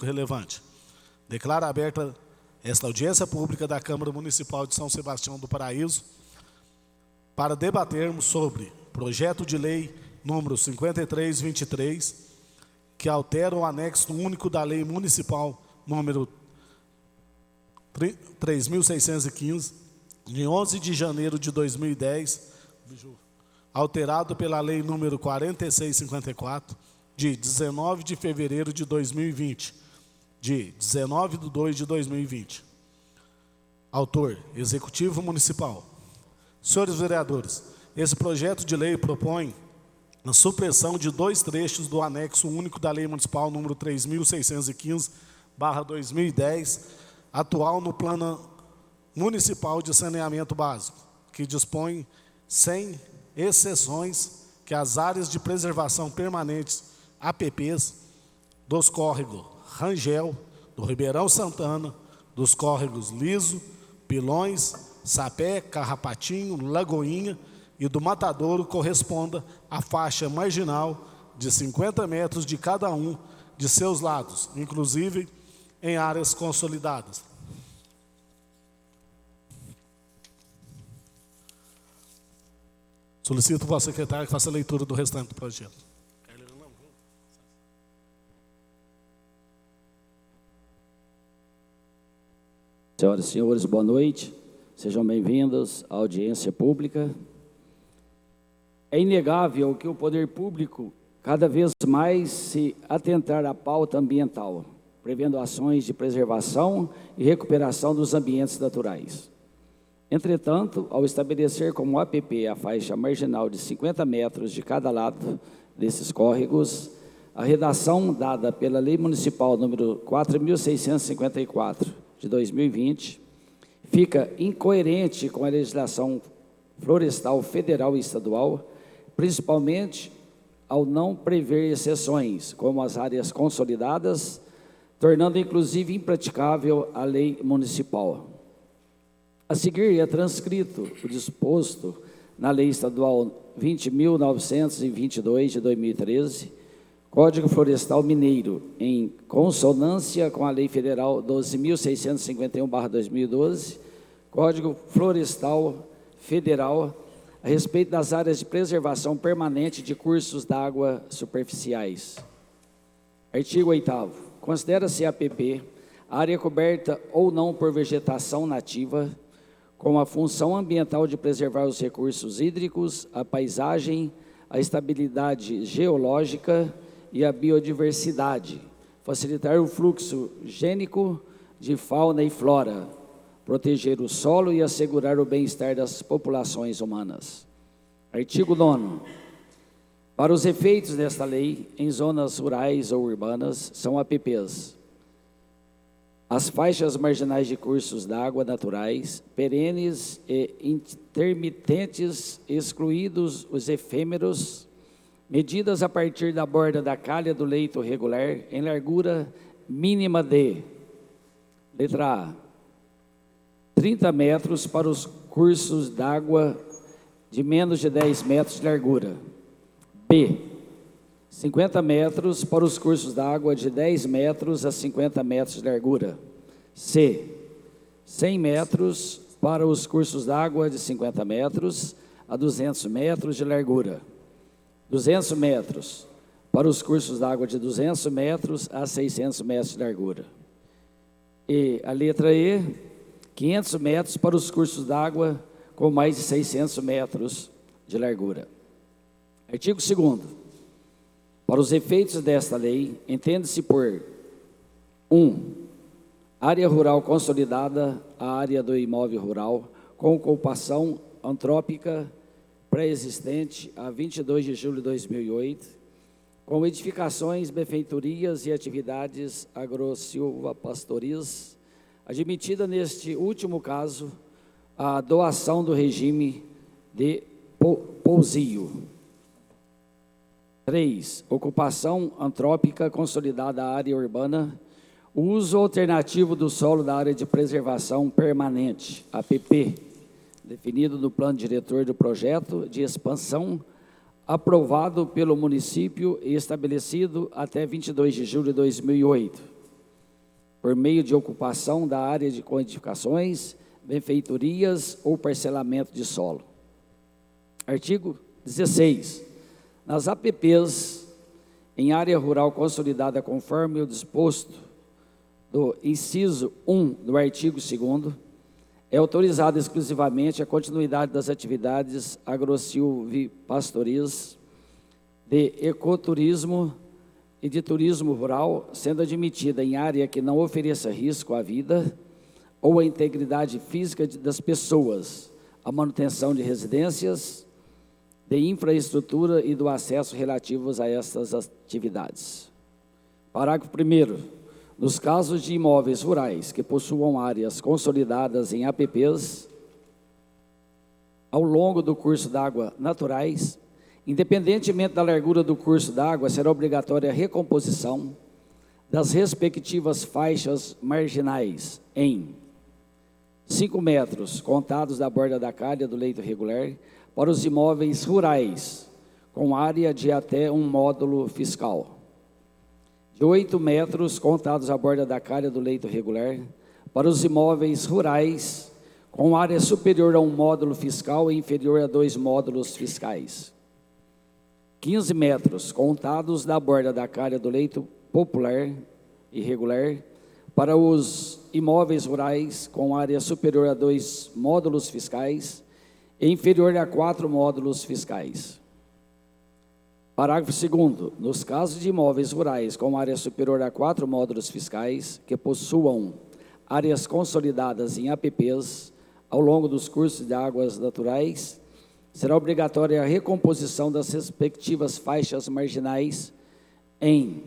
público relevante. Declaro aberta esta audiência pública da Câmara Municipal de São Sebastião do Paraíso para debatermos sobre projeto de lei número 5323, que altera o anexo único da Lei Municipal número 3.615, de 11 de janeiro de 2010, alterado pela Lei número 4654, de 19 de fevereiro de 2020, de 19 de 2 de 2020. Autor, Executivo Municipal. Senhores vereadores, esse projeto de lei propõe a supressão de 2 trechos do anexo único da Lei Municipal número 3.615/2010, atual no Plano Municipal de Saneamento Básico, que dispõe, sem exceções, que as áreas de preservação permanentes, APPs, dos córregos Rangel, do Ribeirão Santana, dos córregos Liso, Pilões, Sapé, Carrapatinho, Lagoinha e do Matadouro corresponda à faixa marginal de 50 metros de cada um de seus lados, inclusive em áreas consolidadas. Solicito ao secretário que faça a leitura do restante do projeto. Senhoras e senhores, boa noite. Sejam bem-vindos à audiência pública. É inegável que o poder público cada vez mais se atentar à pauta ambiental, prevendo ações de preservação e recuperação dos ambientes naturais. Entretanto, ao estabelecer como APP a faixa marginal de 50 metros de cada lado desses córregos, a redação dada pela Lei Municipal número 4.654 de 2020 fica incoerente com a legislação florestal federal e estadual, principalmente ao não prever exceções, como as áreas consolidadas, tornando inclusive impraticável a lei municipal. A seguir é transcrito o disposto na Lei Estadual 20.922 de 2013, Código Florestal Mineiro, em consonância com a Lei Federal 12.651/2012, Código Florestal Federal, a respeito das áreas de preservação permanente de cursos d'água superficiais. Artigo 8º. Considera-se APP a área coberta ou não por vegetação nativa, com a função ambiental de preservar os recursos hídricos, a paisagem, a estabilidade geológica e a biodiversidade, facilitar o fluxo gênico de fauna e flora, proteger o solo e assegurar o bem-estar das populações humanas. Artigo 9º. Para os efeitos desta lei, em zonas rurais ou urbanas, são APPs as faixas marginais de cursos d'água naturais, perenes e intermitentes, excluídos os efêmeros, medidas a partir da borda da calha do leito regular, em largura mínima de, letra A, 30 metros para os cursos d'água de menos de 10 metros de largura. B, 50 metros para os cursos d'água de 10 metros a 50 metros de largura. C, 100 metros para os cursos d'água de 50 metros a 200 metros de largura. 200 metros para os cursos d'água de 200 metros a 600 metros de largura. E a letra E, 500 metros para os cursos d'água com mais de 600 metros de largura. Artigo 2º. Para os efeitos desta lei, entende-se por 1. Área rural consolidada, a área do imóvel rural, com ocupação antrópica pré-existente a 22 de julho de 2008, com edificações, benfeitorias e atividades agro-silva-pastoris, admitida neste último caso a doação do regime de pousio. 3. Ocupação antrópica consolidada à área urbana, o uso alternativo do solo da área de preservação permanente, APP, definido no plano diretor do projeto de expansão, aprovado pelo município e estabelecido até 22 de julho de 2008. por meio de ocupação da área de edificações, benfeitorias ou parcelamento de solo. Artigo 16. Nas APPs em área rural consolidada conforme o disposto do inciso 1 do artigo 2º, é autorizada exclusivamente a continuidade das atividades agrosilvipastoris, de ecoturismo e de turismo rural, sendo admitida em área que não ofereça risco à vida ou à integridade física das pessoas, a manutenção de residências, de infraestrutura e do acesso relativos a estas atividades. Parágrafo 1º. Nos casos de imóveis rurais que possuam áreas consolidadas em APPs, ao longo do curso d'água naturais, independentemente da largura do curso d'água, será obrigatória a recomposição das respectivas faixas marginais em 5 metros, contados da borda da calha do leito regular, para os imóveis rurais, com área de até um módulo fiscal. De 8 metros, contados à borda da calha do leito regular, para os imóveis rurais, com área superior a um módulo fiscal e inferior a 2 módulos fiscais. 15 metros, contados da borda da calha do leito popular e regular, para os imóveis rurais, com área superior a 2 módulos fiscais e inferior a 4 módulos fiscais. Parágrafo 2º. Nos casos de imóveis rurais com área superior a 4 módulos fiscais, que possuam áreas consolidadas em APPs ao longo dos cursos de águas naturais, será obrigatória a recomposição das respectivas faixas marginais em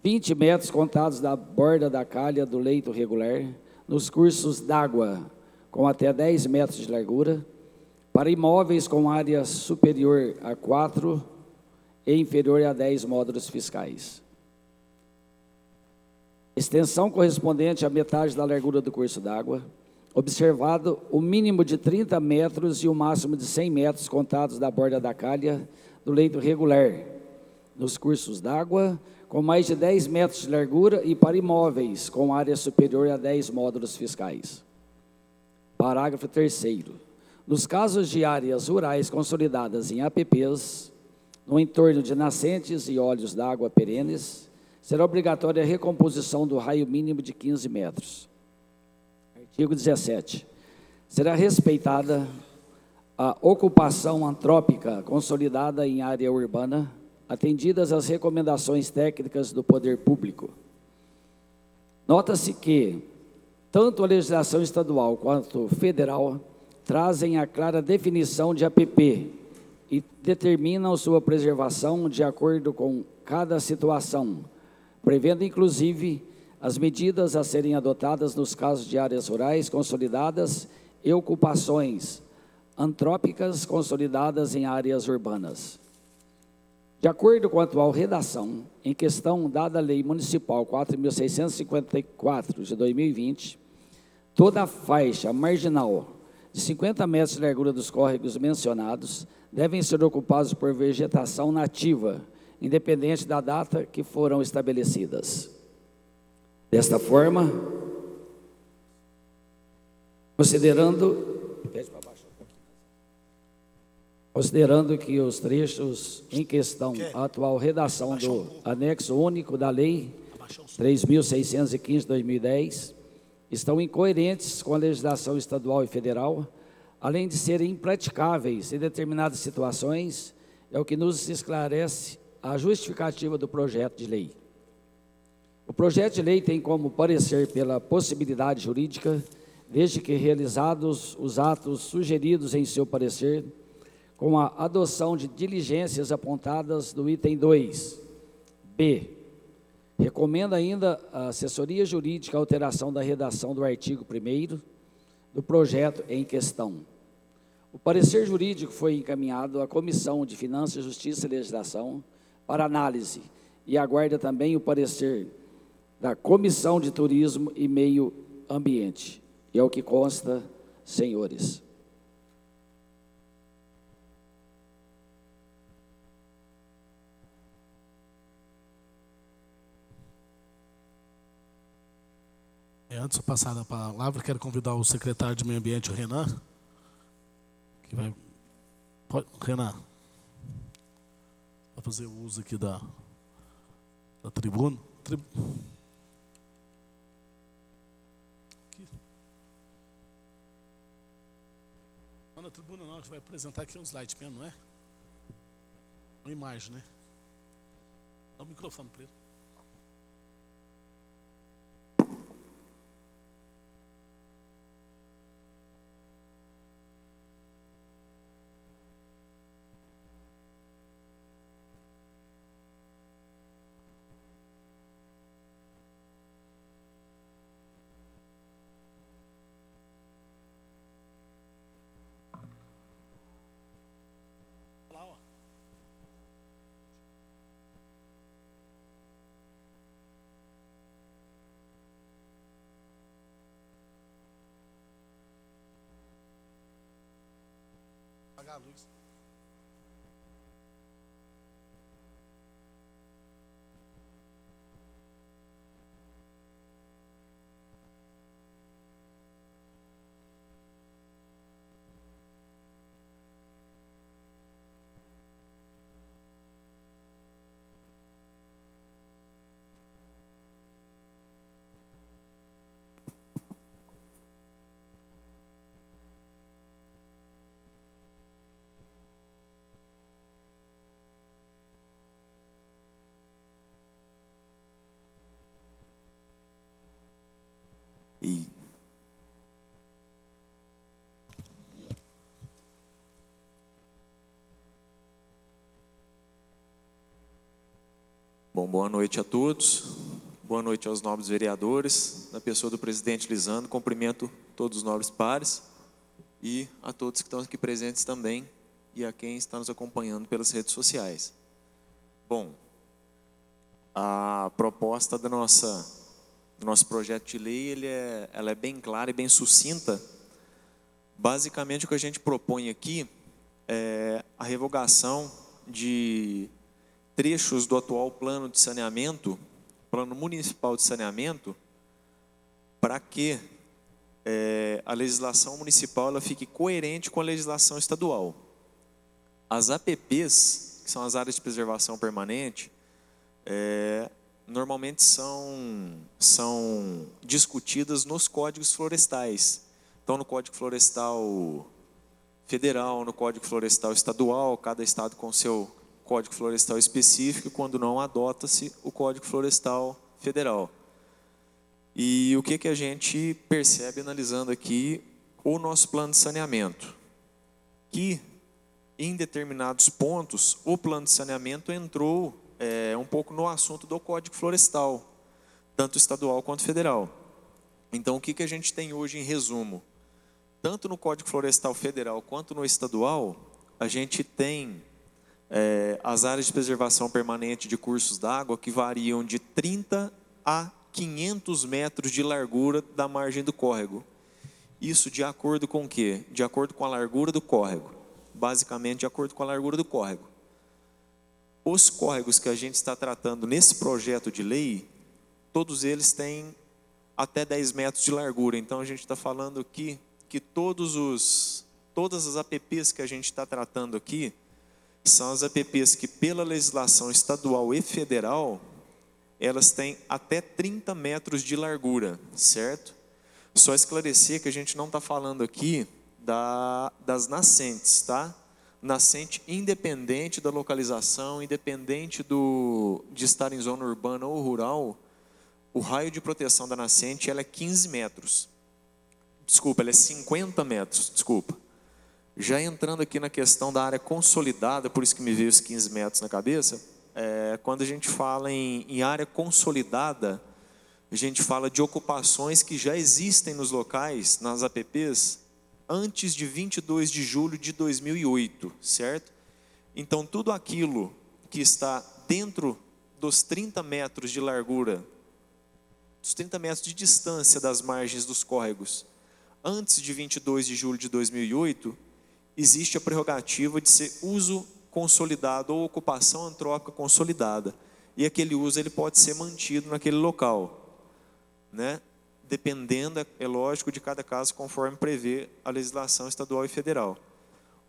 20 metros contados da borda da calha do leito regular, nos cursos d'água com até 10 metros de largura, para imóveis com área superior a 4 e inferior a 10 módulos fiscais. Extensão correspondente à metade da largura do curso d'água, observado o mínimo de 30 metros e o máximo de 100 metros contados da borda da calha do leito regular, nos cursos d'água com mais de 10 metros de largura e para imóveis com área superior a 10 módulos fiscais. Parágrafo 3º. Nos casos de áreas rurais consolidadas em APPs, no entorno de nascentes e olhos d'água perenes, será obrigatória a recomposição do raio mínimo de 15 metros. Artigo 17. Será respeitada a ocupação antrópica consolidada em área urbana, atendidas as recomendações técnicas do poder público. Nota-se que tanto a legislação estadual quanto federal trazem a clara definição de APP e determinam sua preservação de acordo com cada situação, prevendo inclusive as medidas a serem adotadas nos casos de áreas rurais consolidadas e ocupações antrópicas consolidadas em áreas urbanas. De acordo com a atual redação, em questão dada a Lei Municipal 4.654 de 2020, toda a faixa marginal de 50 metros de largura dos córregos mencionados devem ser ocupados por vegetação nativa, independente da data que foram estabelecidas. Desta forma, considerando que os trechos em questão, a atual redação do anexo único da Lei 3.615 de 2010, estão incoerentes com a legislação estadual e federal, além de serem impraticáveis em determinadas situações, é o que nos esclarece a justificativa do projeto de lei. O projeto de lei tem como parecer pela possibilidade jurídica, desde que realizados os atos sugeridos em seu parecer, com a adoção de diligências apontadas no item 2. B. Recomenda ainda a assessoria jurídica a alteração da redação do artigo 1º do projeto em questão. O parecer jurídico foi encaminhado à Comissão de Finanças, Justiça e Legislação para análise e aguarda também o parecer da Comissão de Turismo e Meio Ambiente. E é o que consta, senhores. Antes de passar a palavra, quero convidar o secretário de Meio Ambiente, o Renan, que vai... Renan, vai fazer o uso aqui da tribuna. Aqui. Não, na tribuna não, a gente vai apresentar aqui um slide mesmo, não é? Uma imagem, né? Dá o microfone para ele. Lá, ó. Apagar a luz. E bom, boa noite a todos, boa noite aos nobres vereadores, na pessoa do presidente Lisandro, cumprimento todos os nobres pares e a todos que estão aqui presentes também e a quem está nos acompanhando pelas redes sociais. Bom, a proposta do nosso projeto de lei, ela é bem clara e bem sucinta. Basicamente, o que a gente propõe aqui é a revogação de trechos do atual plano de saneamento, plano municipal de saneamento, para que a legislação municipal ela fique coerente com a legislação estadual. As APPs, que são as áreas de preservação permanente, normalmente são discutidas nos códigos florestais. Então, no Código Florestal Federal, no Código Florestal Estadual, cada estado com seu Código Florestal específico, quando não adota-se o Código Florestal Federal. E o que a gente percebe analisando aqui o nosso plano de saneamento? Que, em determinados pontos, o plano de saneamento entrou um pouco no assunto do Código Florestal, tanto estadual quanto federal. Então, o que a gente tem hoje em resumo? Tanto no Código Florestal Federal quanto no estadual, a gente tem as áreas de preservação permanente de cursos d'água que variam de 30 a 500 metros de largura da margem do córrego. Isso de acordo com o quê? De acordo com a largura do córrego. Basicamente, de acordo com a largura do córrego. Os córregos que a gente está tratando nesse projeto de lei, todos eles têm até 10 metros de largura. Então, a gente está falando aqui que todas as APPs que a gente está tratando aqui, são as APPs que, pela legislação estadual e federal, elas têm até 30 metros de largura, certo? Só esclarecer que a gente não está falando aqui das nascentes, tá? Nascente independente da localização, independente de estar em zona urbana ou rural, o raio de proteção da nascente ela é 15 metros. Desculpa, ela é 50 metros, desculpa. Já entrando aqui na questão da área consolidada, por isso que me veio os 15 metros na cabeça, quando a gente fala em área consolidada, a gente fala de ocupações que já existem nos locais, nas APPs, antes de 22 de julho de 2008, certo? Então, tudo aquilo que está dentro dos 30 metros de largura, dos 30 metros de distância das margens dos córregos, antes de 22 de julho de 2008, existe a prerrogativa de ser uso consolidado ou ocupação antrópica consolidada. E aquele uso ele pode ser mantido naquele local, né? dependendo, é lógico, de cada caso, conforme prevê a legislação estadual e federal.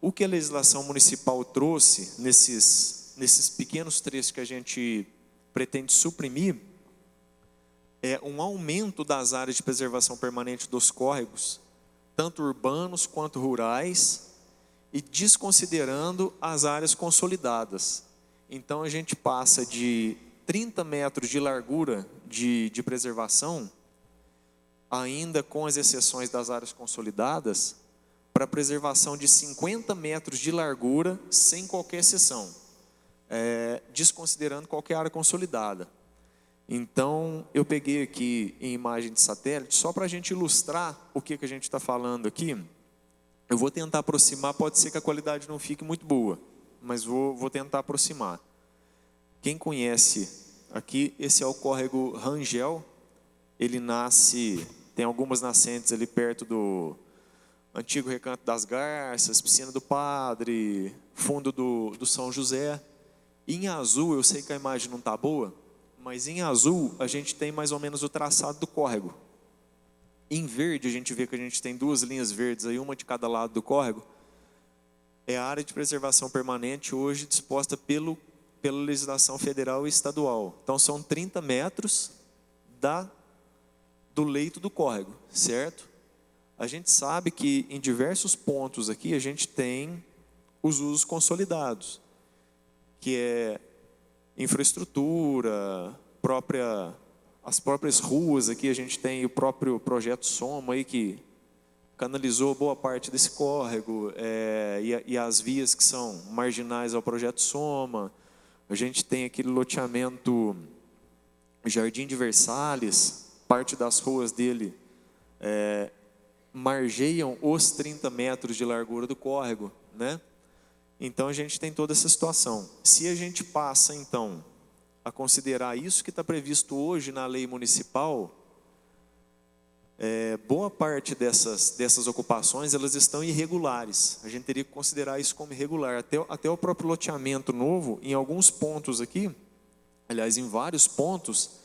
O que a legislação municipal trouxe nesses pequenos trechos que a gente pretende suprimir é um aumento das áreas de preservação permanente dos córregos, tanto urbanos quanto rurais, e desconsiderando as áreas consolidadas. Então a gente passa de 30 metros de largura de preservação, ainda com as exceções das áreas consolidadas, para preservação de 50 metros de largura, sem qualquer exceção, desconsiderando qualquer área consolidada. Então, eu peguei aqui em imagem de satélite, só para a gente ilustrar o que a gente está falando aqui. Eu vou tentar aproximar, pode ser que a qualidade não fique muito boa, mas vou tentar aproximar. Quem conhece aqui, esse é o córrego Rangel, ele tem algumas nascentes ali perto do antigo Recanto das Garças, Piscina do Padre, fundo do São José. Em azul, eu sei que a imagem não está boa, mas em azul a gente tem mais ou menos o traçado do córrego. Em verde a gente vê que a gente tem duas linhas verdes, aí, uma de cada lado do córrego. É a área de preservação permanente hoje disposta pela legislação federal e estadual. Então são 30 metros do leito do córrego, certo? A gente sabe que em diversos pontos aqui a gente tem os usos consolidados, que é infraestrutura, as próprias ruas aqui, a gente tem o próprio projeto Soma aí, que canalizou boa parte desse córrego, e as vias que são marginais ao projeto Soma. A gente tem aquele loteamento Jardim de Versalhes, parte das ruas dele margeiam os 30 metros de largura do córrego, né? Então a gente tem toda essa situação. Se a gente passa então a considerar isso que está previsto hoje na lei municipal, boa parte dessas ocupações elas estão irregulares. A gente teria que considerar isso como irregular. Até o próprio loteamento novo, em alguns pontos aqui, aliás, em vários pontos,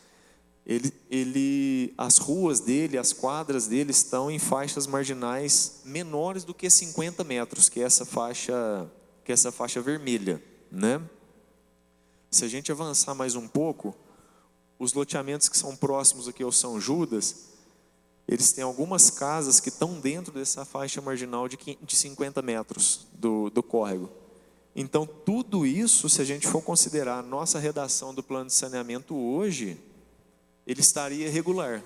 as ruas dele, as quadras dele estão em faixas marginais menores do que 50 metros, que é essa faixa vermelha, né? Se a gente avançar mais um pouco, os loteamentos que são próximos aqui ao São Judas, eles têm algumas casas que estão dentro dessa faixa marginal de 50 metros do córrego. Então, tudo isso, se a gente for considerar a nossa redação do plano de saneamento hoje, ele estaria irregular.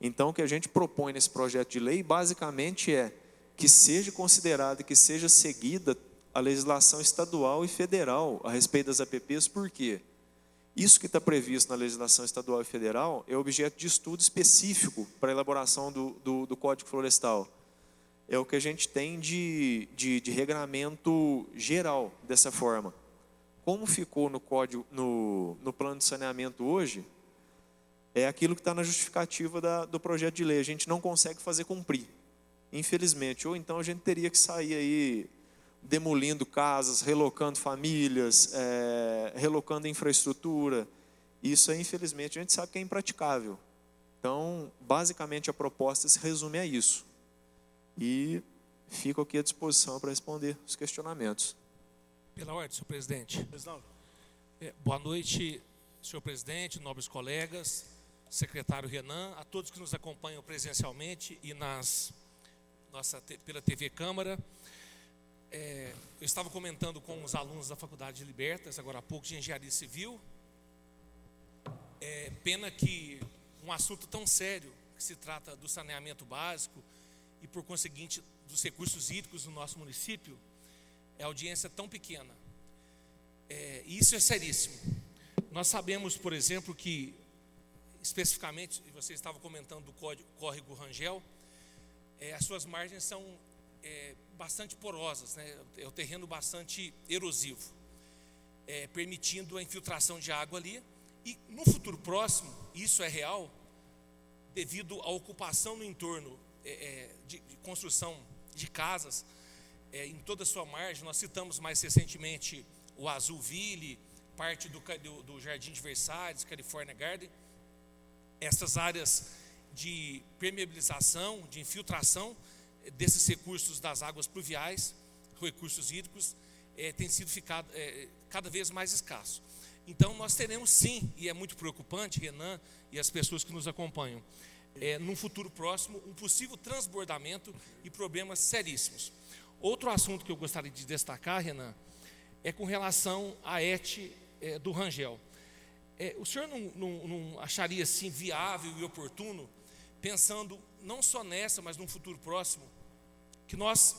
Então, o que a gente propõe nesse projeto de lei, basicamente, é que seja considerada, que seja seguida a legislação estadual e federal a respeito das APPs. Por quê? Isso que está previsto na legislação estadual e federal é objeto de estudo específico para a elaboração do Código Florestal. É o que a gente tem de regramento geral dessa forma. Como ficou no plano de saneamento hoje, é aquilo que está na justificativa do projeto de lei. A gente não consegue fazer cumprir, infelizmente. Ou então a gente teria que sair aí demolindo casas, relocando famílias, relocando infraestrutura. Isso aí, infelizmente, a gente sabe que é impraticável. Então, basicamente, a proposta se resume a isso. E fico aqui à disposição para responder os questionamentos. Pela ordem, senhor presidente. Boa noite, senhor presidente, nobres colegas, secretário Renan, a todos que nos acompanham presencialmente e pela TV Câmara. Eu estava comentando com os alunos da Faculdade de Libertas, agora há pouco, de Engenharia Civil. Pena que um assunto tão sério, que se trata do saneamento básico e, por conseguinte, dos recursos hídricos no nosso município, a audiência tão pequena. E isso é seríssimo. Nós sabemos, por exemplo, que, especificamente, você estava comentando do córrego Rangel, as suas margens são bastante porosas, né? É um terreno bastante erosivo, permitindo a infiltração de água ali. E no futuro próximo, isso é real, devido à ocupação no entorno de construção de casas em toda a sua margem. Nós citamos mais recentemente o Azulville, parte do Jardim de Versalhes, California Garden. Essas áreas de permeabilização, de infiltração desses recursos das águas pluviais, recursos hídricos, tem sido cada vez mais escasso. Então, nós teremos sim, e é muito preocupante, Renan e as pessoas que nos acompanham, num futuro próximo, um possível transbordamento e problemas seríssimos. Outro assunto que eu gostaria de destacar, Renan, é com relação à ET do Rangel. O senhor não acharia assim viável e oportuno, pensando não só nessa, mas num futuro próximo, que nós,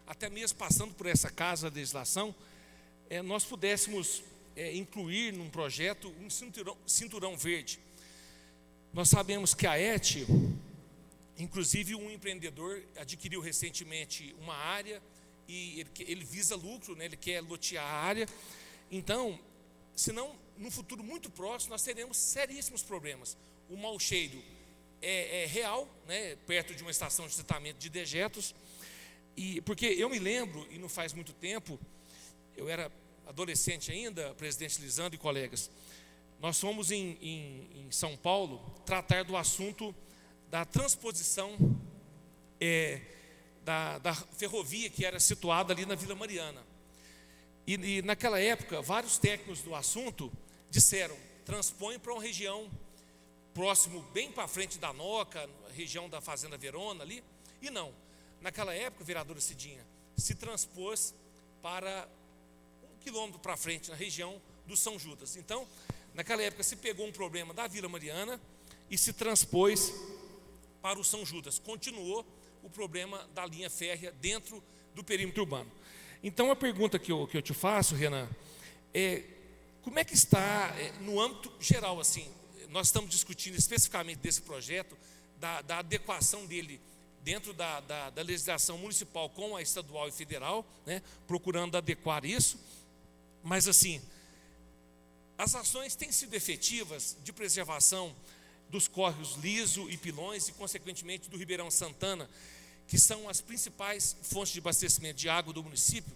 até mesmo passando por essa casa de legislação, nós pudéssemos incluir num projeto um cinturão verde? Nós sabemos que a ET, inclusive um empreendedor adquiriu recentemente uma área e ele visa lucro, né? Ele quer lotear a área. Então, senão, no futuro muito próximo, nós teremos seríssimos problemas. O mau cheiro é real, né? Perto de uma estação de tratamento de dejetos. Porque eu me lembro, e não faz muito tempo, eu era adolescente ainda, presidente Lisandro e colegas, nós fomos em São Paulo tratar do assunto da transposição da ferrovia que era situada ali na Vila Mariana. E naquela época, vários técnicos do assunto disseram, transpõe para uma região próximo, bem para frente da Noca, região da Fazenda Verona ali, e não. Naquela época, vereadora Cidinha, se transpôs para 1 quilômetro para frente, na região do São Judas. Então, naquela época, se pegou um problema da Vila Mariana e se transpôs para o São Judas. Continuou o problema da linha férrea dentro do perímetro urbano. Então, a pergunta que eu te faço, Renan, como é que está, no âmbito geral, assim, nós estamos discutindo especificamente desse projeto, da adequação dele dentro da legislação municipal com a estadual e federal, né, procurando adequar isso, mas assim, as ações têm sido efetivas de preservação dos córregos Liso e Pilões e, consequentemente, do Ribeirão Santana, que são as principais fontes de abastecimento de água do município,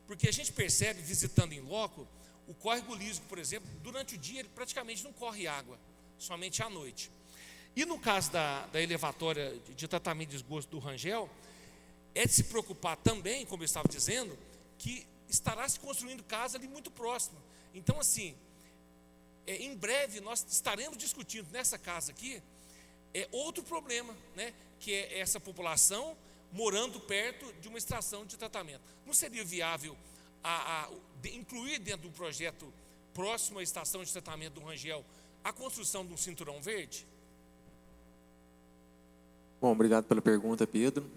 porque a gente percebe, visitando em loco, o córrego Liso, por exemplo, durante o dia ele praticamente não corre água, somente à noite. E no caso da elevatória de tratamento de esgoto do Rangel, é de se preocupar também, como eu estava dizendo, que estará se construindo casa ali muito próximo. Então, assim, em breve nós estaremos discutindo nessa casa aqui outro problema, né, que é essa população morando perto de uma estação de tratamento. Não seria viável incluir dentro do projeto próximo à estação de tratamento do Rangel a construção de um cinturão verde? Bom, obrigado pela pergunta, Pedro.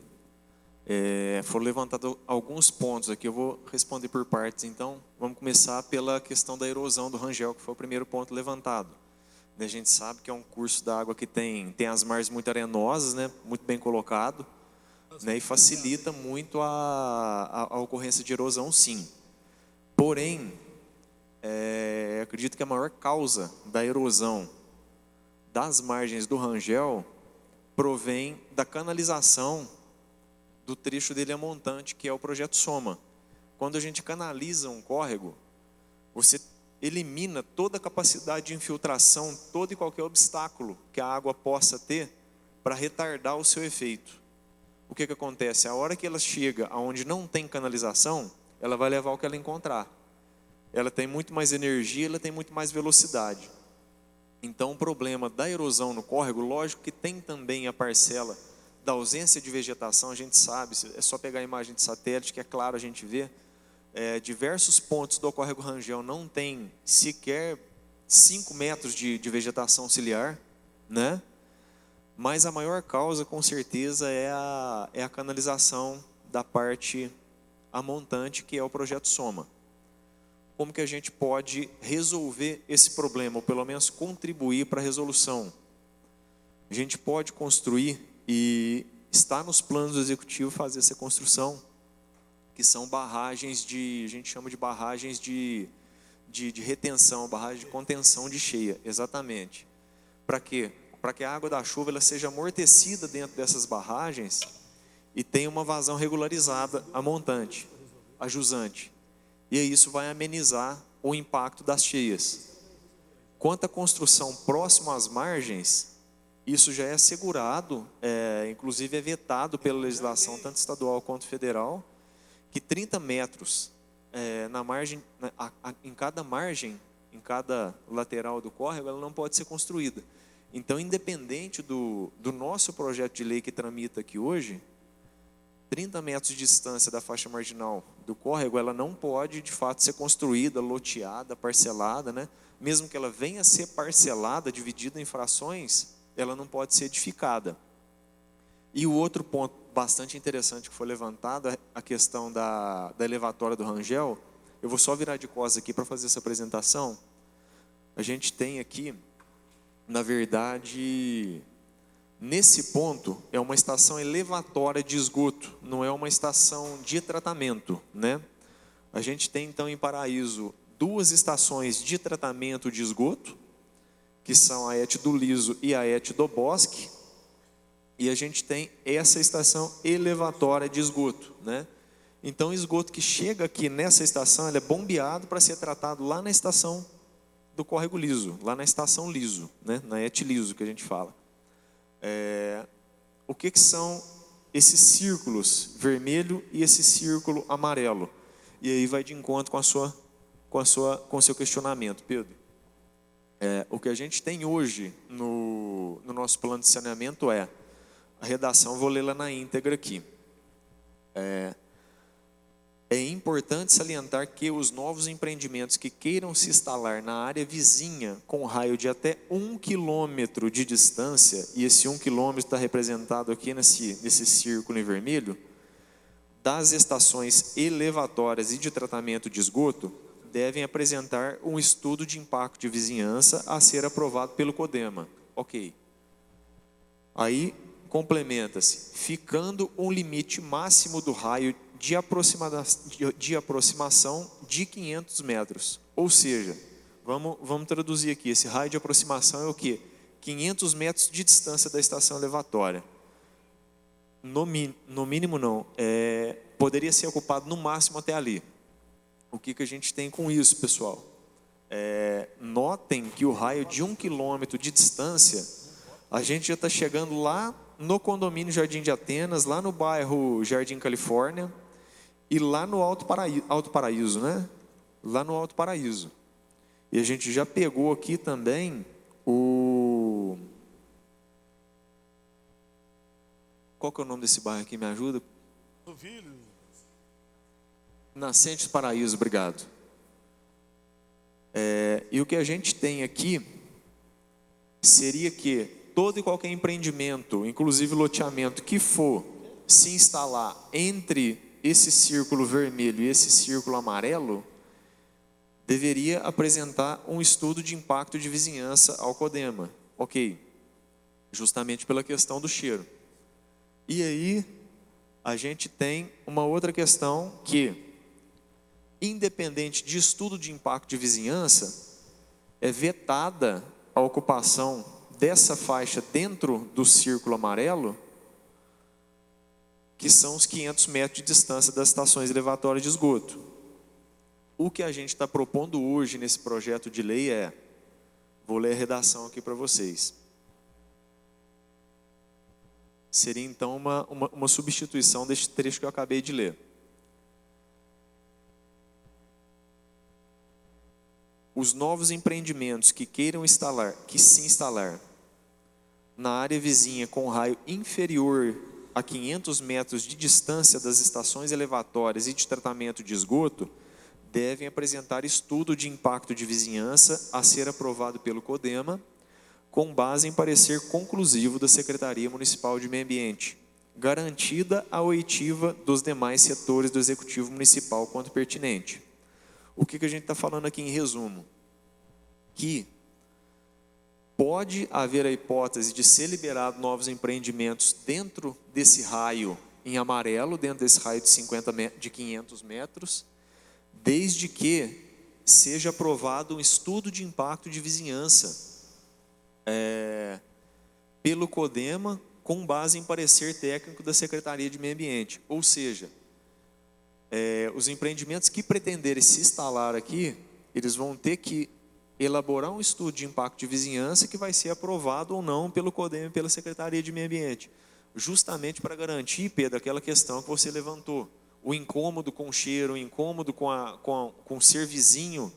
Foram levantados alguns pontos aqui, eu vou responder por partes. Então, vamos começar pela questão da erosão do Rangel, que foi o primeiro ponto levantado. A gente sabe que é um curso d'água que tem as margens muito arenosas, né, muito bem colocado, né, e facilita muito a ocorrência de erosão, sim. Porém, acredito que a maior causa da erosão das margens do Rangel provém da canalização do trecho dele a montante, que é o projeto Soma. Quando a gente canaliza um córrego, você elimina toda a capacidade de infiltração, todo e qualquer obstáculo que a água possa ter para retardar o seu efeito. O que acontece? A hora que ela chega aonde não tem canalização, ela vai levar o que ela encontrar. Ela tem muito mais energia, ela tem muito mais velocidade. Então, o problema da erosão no córrego, lógico que tem também a parcela da ausência de vegetação, a gente sabe, é só pegar a imagem de satélite, que é claro a gente vê, diversos pontos do córrego Rangel não tem sequer 5 metros de vegetação ciliar, né? Mas a maior causa, com certeza, é a canalização da parte a montante, que é o projeto Soma. Como que a gente pode resolver esse problema, ou pelo menos contribuir para a resolução? A gente pode construir, e está nos planos do executivo fazer essa construção, que são barragens a gente chama de barragens de retenção, barragem de contenção de cheia, exatamente. Para quê? Para que a água da chuva ela seja amortecida dentro dessas barragens e tenha uma vazão regularizada a montante, a jusante. E aí isso vai amenizar o impacto das cheias. Quanto à construção próximo às margens, isso já é assegurado, inclusive é vetado pela legislação, tanto estadual quanto federal, que 30 metros na margem, em cada lateral do córrego, ela não pode ser construída. Então, independente do nosso projeto de lei que tramita aqui hoje, 30 metros de distância da faixa marginal do córrego, ela não pode, de fato, ser construída, loteada, parcelada, né? Mesmo que ela venha a ser parcelada, dividida em frações, ela não pode ser edificada. E o outro ponto bastante interessante que foi levantado é a questão da elevatória do Rangel. Eu vou só virar de costas aqui para fazer essa apresentação. A gente tem aqui, na verdade, nesse ponto, é uma estação elevatória de esgoto, não é uma estação de tratamento, né? A gente tem, então, em Paraíso, 2 estações de tratamento de esgoto, que são a ET do Liso e a ET do Bosque, e a gente tem essa estação elevatória de esgoto, né? Então, o esgoto que chega aqui nessa estação, ele é bombeado para ser tratado lá na estação do Córrego Liso, lá na estação Liso, né? Na ET Liso, que a gente fala. O que são esses círculos vermelho e esse círculo amarelo? E aí vai de encontro com o seu questionamento, Pedro. O que a gente tem hoje no nosso plano de saneamento a redação, vou lê-la na íntegra aqui. É importante salientar que os novos empreendimentos que queiram se instalar na área vizinha com raio de até 1 quilômetro de distância, e esse 1 quilômetro está representado aqui nesse círculo em vermelho, das estações elevatórias e de tratamento de esgoto, devem apresentar um estudo de impacto de vizinhança a ser aprovado pelo CODEMA. Ok. Aí complementa-se, ficando um limite máximo do raio de aproximação de 500 metros. Ou seja, vamos traduzir aqui, esse raio de aproximação é o quê? 500 metros de distância da estação elevatória. No mínimo não, poderia ser ocupado no máximo até ali. O que a gente tem com isso, pessoal? Notem que o raio de 1 quilômetro de distância, a gente já está chegando lá no condomínio Jardim de Atenas, lá no bairro Jardim Califórnia, e lá no Alto Paraíso, né? Lá no Alto Paraíso. E a gente já pegou aqui também Qual que é o nome desse bairro aqui? Me ajuda? Nascentes Paraíso, obrigado. E o que a gente tem aqui seria que todo e qualquer empreendimento, inclusive loteamento, que for se instalar entre esse círculo vermelho e esse círculo amarelo, deveria apresentar um estudo de impacto de vizinhança ao CODEMA. Ok, justamente pela questão do cheiro. E aí, a gente tem uma outra questão que, independente de estudo de impacto de vizinhança, é vetada a ocupação dessa faixa dentro do círculo amarelo, que são os 500 metros de distância das estações elevatórias de esgoto. O que a gente está propondo hoje nesse projeto de lei vou ler a redação aqui para vocês. Seria então uma substituição deste trecho que eu acabei de ler. Os novos empreendimentos que queiram se instalar na área vizinha com raio inferior a 500 metros de distância das estações elevatórias e de tratamento de esgoto, devem apresentar estudo de impacto de vizinhança a ser aprovado pelo CODEMA, com base em parecer conclusivo da Secretaria Municipal de Meio Ambiente, garantida a oitiva dos demais setores do Executivo Municipal quanto pertinente. O que a gente está falando aqui em resumo? Que pode haver a hipótese de ser liberado novos empreendimentos dentro desse raio em amarelo, dentro desse raio de 500 metros, desde que seja aprovado um estudo de impacto de vizinhança pelo CODEMA, com base em parecer técnico da Secretaria de Meio Ambiente. Ou seja, os empreendimentos que pretenderem se instalar aqui, eles vão ter que elaborar um estudo de impacto de vizinhança que vai ser aprovado ou não pelo CODEM e pela Secretaria de Meio Ambiente, justamente para garantir, Pedro, aquela questão que você levantou, o incômodo com o cheiro, o incômodo com o ser vizinho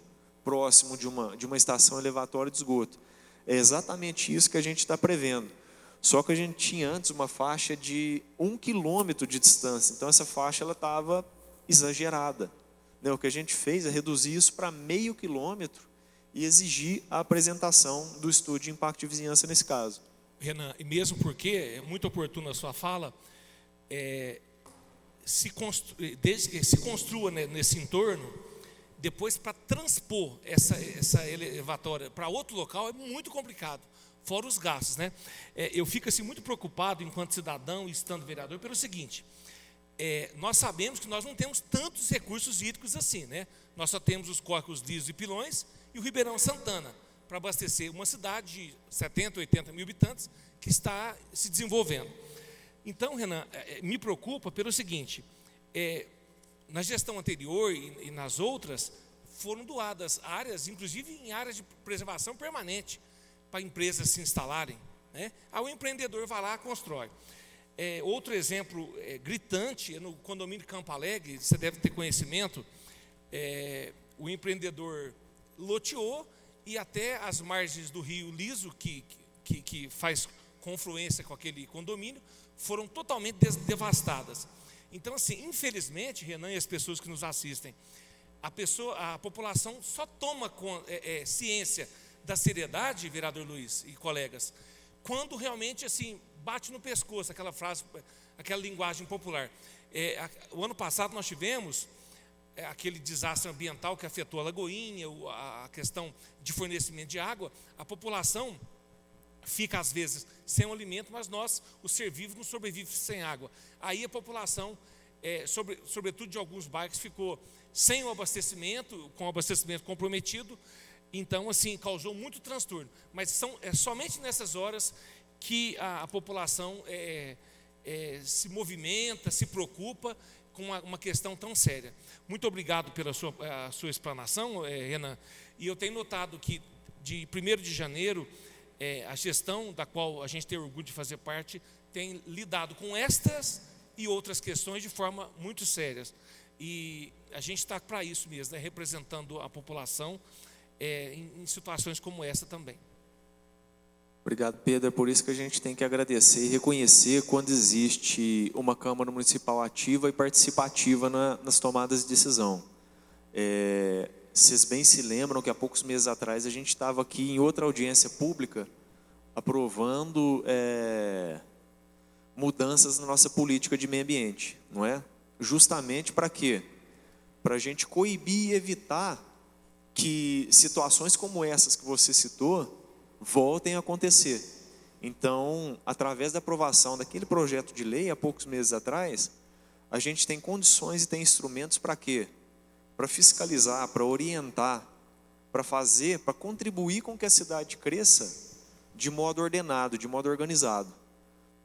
próximo de uma estação elevatória de esgoto. É exatamente isso que a gente está prevendo. Só que a gente tinha antes uma faixa de 1 quilômetro de distância, então essa faixa estava exagerada. O que a gente fez é reduzir isso para meio quilômetro e exigir a apresentação do estudo de impacto de vizinhança nesse caso. Renan, e mesmo porque, é muito oportuna a sua fala, desde que se construa, né, nesse entorno, depois para transpor essa elevatória para outro local é muito complicado, fora os gastos, né? Eu fico assim, muito preocupado enquanto cidadão e estando vereador pelo seguinte, nós sabemos que nós não temos tantos recursos hídricos assim, né? Nós só temos os córregos Lisos e Pilões e o Ribeirão Santana, para abastecer uma cidade de 70, 80 mil habitantes que está se desenvolvendo. Então, Renan, me preocupa pelo seguinte, na gestão anterior e nas outras, foram doadas áreas, inclusive em áreas de preservação permanente, para empresas se instalarem, né? Aí o empreendedor vai lá e constrói. Outro exemplo gritante é no condomínio Campo Alegre, você deve ter conhecimento, o empreendedor loteou e até as margens do rio Liso, que faz confluência com aquele condomínio, foram totalmente devastadas. Então, assim, infelizmente, Renan e as pessoas que nos assistem, a população só toma ciência da seriedade, vereador Luiz e colegas, quando realmente, assim, bate no pescoço, aquela frase, aquela linguagem popular. O ano passado nós tivemos aquele desastre ambiental que afetou a Lagoinha, a questão de fornecimento de água. A população fica às vezes sem o alimento, mas nós, o ser vivo, não sobrevive sem água. Aí a população, sobretudo de alguns bairros, ficou sem o abastecimento, com o abastecimento comprometido. Então, assim, causou muito transtorno. Mas somente nessas horas que a população se movimenta, se preocupa com uma questão tão séria. Muito obrigado pela sua explanação, Renan. E eu tenho notado que de 1º de janeiro, a gestão da qual a gente tem orgulho de fazer parte, tem lidado com estas e outras questões de forma muito sérias. E a gente está para isso mesmo, né, representando a população em situações como essa também. Obrigado, Pedro. É por isso que a gente tem que agradecer e reconhecer quando existe uma Câmara Municipal ativa e participativa nas tomadas de decisão. Vocês bem se lembram que há poucos meses atrás a gente estava aqui em outra audiência pública aprovando mudanças na nossa política de meio ambiente, não é? Justamente para quê? Para a gente coibir e evitar que situações como essas que você citou voltem a acontecer. Então, através da aprovação daquele projeto de lei há poucos meses atrás, a gente tem condições e tem instrumentos para quê? Para fiscalizar, para orientar, para fazer, para contribuir com que a cidade cresça de modo ordenado, de modo organizado.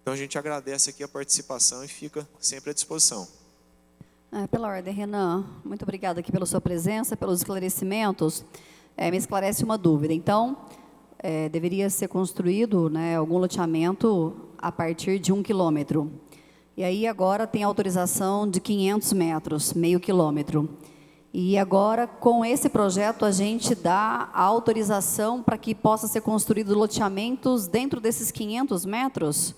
Então a gente agradece aqui a participação e fica sempre à disposição. Pela ordem, Renan, muito obrigada aqui pela sua presença, pelos esclarecimentos. Me esclarece uma dúvida. Então, deveria ser construído, né, algum loteamento a partir de 1 quilômetro. E aí agora tem autorização de 500 metros, meio quilômetro. E agora, com esse projeto, a gente dá a autorização para que possa ser construído loteamentos dentro desses 500 metros,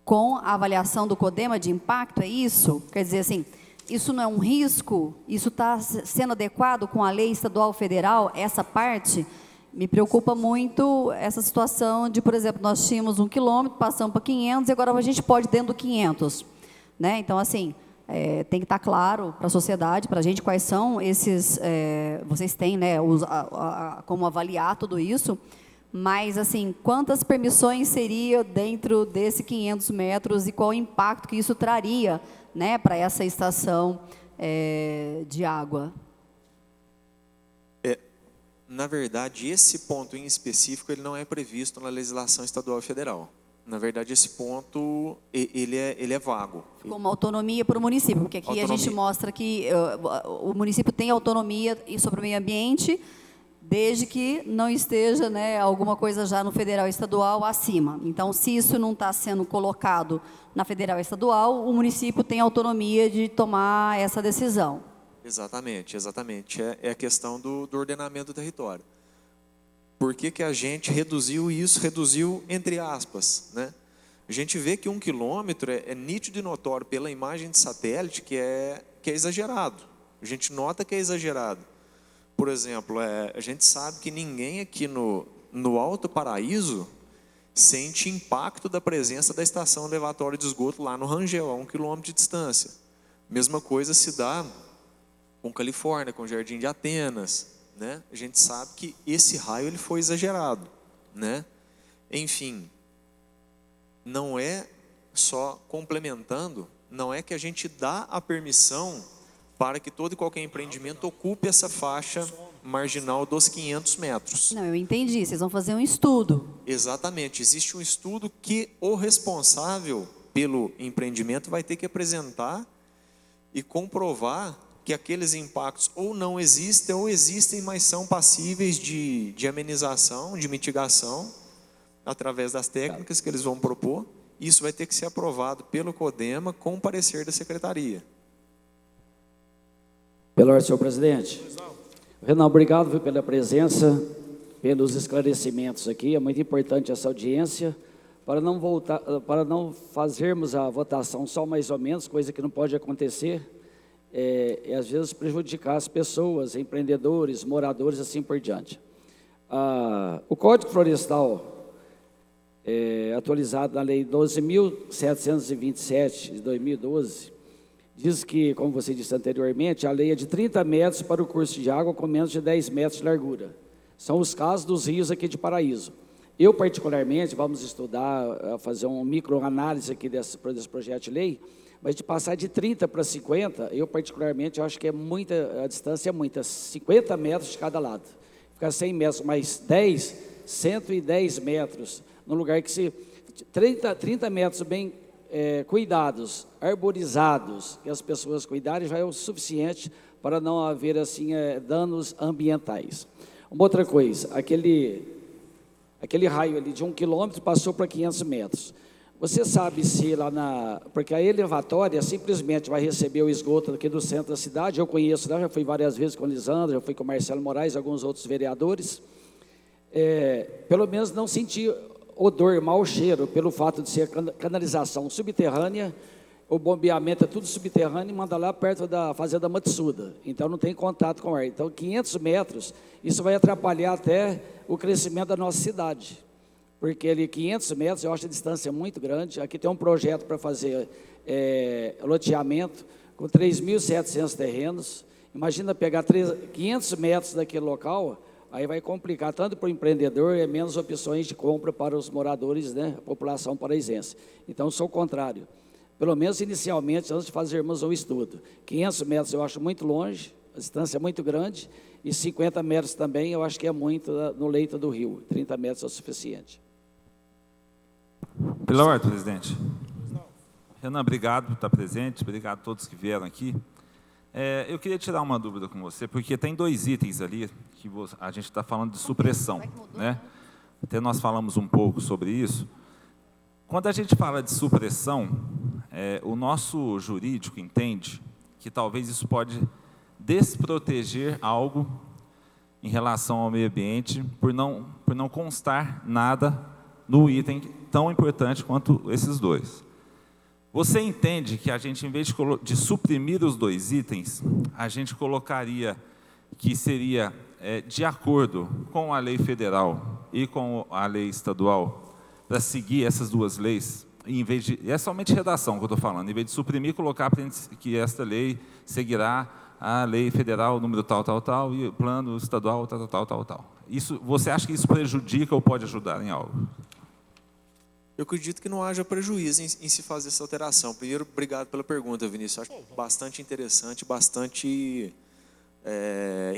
com a avaliação do CODEMA de impacto, é isso? Quer dizer assim, isso não é um risco? Isso está sendo adequado com a lei estadual federal, essa parte? Me preocupa muito essa situação de, por exemplo, nós tínhamos 1 quilômetro, passamos para 500 e agora a gente pode dentro do 500. Né? Então, assim, tem que estar claro para a sociedade, para a gente, quais são esses... vocês têm, né, como avaliar tudo isso, mas, assim, quantas permissões seria dentro desse 500 metros e qual o impacto que isso traria, né, para essa estação de água? Na verdade, esse ponto em específico, ele não é previsto na legislação estadual e federal. Na verdade, esse ponto, ele é vago. Ficou uma autonomia para o município, porque aqui a gente mostra que o município tem autonomia sobre o meio ambiente, desde que não esteja, né, alguma coisa já no federal e estadual acima. Então, se isso não está sendo colocado na federal e estadual, o município tem autonomia de tomar essa decisão. Exatamente, exatamente. É a questão do ordenamento do território. Por que a gente reduziu isso? Reduziu entre aspas, né? A gente vê que 1 quilômetro é nítido e notório pela imagem de satélite que é exagerado. A gente nota que é exagerado. Por exemplo, a gente sabe que ninguém aqui no Alto Paraíso sente impacto da presença da estação elevatória de esgoto lá no Rangel, a 1 quilômetro de distância. Mesma coisa se dá com Califórnia, com Jardim de Atenas, né? A gente sabe que esse raio ele foi exagerado, né? Enfim, não é só complementando, não é que a gente dá a permissão para que todo e qualquer empreendimento ocupe essa faixa marginal dos 500 metros. Não, eu entendi, vocês vão fazer um estudo. Exatamente, existe um estudo que o responsável pelo empreendimento vai ter que apresentar e comprovar que aqueles impactos ou não existem ou existem, mas são passíveis de amenização, de mitigação, através das técnicas que eles vão propor. Isso vai ter que ser aprovado pelo CODEMA com o parecer da Secretaria. Pela ordem, senhor presidente. Renan, obrigado pela presença, pelos esclarecimentos aqui. É muito importante essa audiência, para não fazermos a votação só mais ou menos, coisa que não pode acontecer, e às vezes prejudicar as pessoas, empreendedores, moradores, assim por diante. O Código Florestal, atualizado na Lei 12.727 de 2012, diz que, como você disse anteriormente, a lei é de 30 metros para o curso de água com menos de 10 metros de largura. São os casos dos rios aqui de Paraíso. Eu, particularmente, vamos estudar, fazer uma microanálise aqui desse projeto de lei, mas de passar de 30 para 50, eu, particularmente, acho que é muita, a distância é muita, 50 metros de cada lado. Ficar 100 metros mais 10, 110 metros, num lugar que se... 30 metros bem cuidados, arborizados, que as pessoas cuidarem, já é o suficiente para não haver assim danos ambientais. Uma outra coisa, aquele raio ali de 1 quilômetro passou para 500 metros. Você sabe se lá porque a elevatória simplesmente vai receber o esgoto aqui do centro da cidade, eu conheço lá, já fui várias vezes com o Lisandro, já fui com o Marcelo Moraes, alguns outros vereadores, pelo menos não senti odor, mau cheiro, pelo fato de ser canalização subterrânea, o bombeamento é tudo subterrâneo e manda lá perto da fazenda Matsuda, então não tem contato com o ar. Então 500 metros, isso vai atrapalhar até o crescimento da nossa cidade, porque ali 500 metros, eu acho a distância muito grande. Aqui tem um projeto para fazer loteamento com 3.700 terrenos, imagina pegar 500 metros daquele local, aí vai complicar tanto para o empreendedor, é menos opções de compra para os moradores, né, a população paraisense. Então, eu sou o contrário. Pelo menos inicialmente, antes de fazermos um estudo. 500 metros eu acho muito longe, a distância é muito grande, e 50 metros também eu acho que é muito no leito do rio. 30 metros é o suficiente. Pela ordem, presidente. Renan, obrigado por estar presente, obrigado a todos que vieram aqui. Eu queria tirar uma dúvida com você, porque tem 2 itens ali que a gente está falando de supressão, né? Até nós falamos um pouco sobre isso. Quando a gente fala de supressão, o nosso jurídico entende que talvez isso pode desproteger algo em relação ao meio ambiente, por não constar nada no item tão importante quanto esses 2. Você entende que a gente, em vez de suprimir os 2 itens, a gente colocaria que seria de acordo com a lei federal e com a lei estadual, para seguir essas 2 leis, em vez de, é somente redação que eu estou falando, em vez de suprimir, colocar que esta lei seguirá a lei federal, número tal, tal, tal, e o plano estadual, tal, tal, tal, tal. Isso, você acha que isso prejudica ou pode ajudar em algo? Eu acredito que não haja prejuízo em se fazer essa alteração. Primeiro, obrigado pela pergunta, Vinícius. Acho bastante interessante, bastante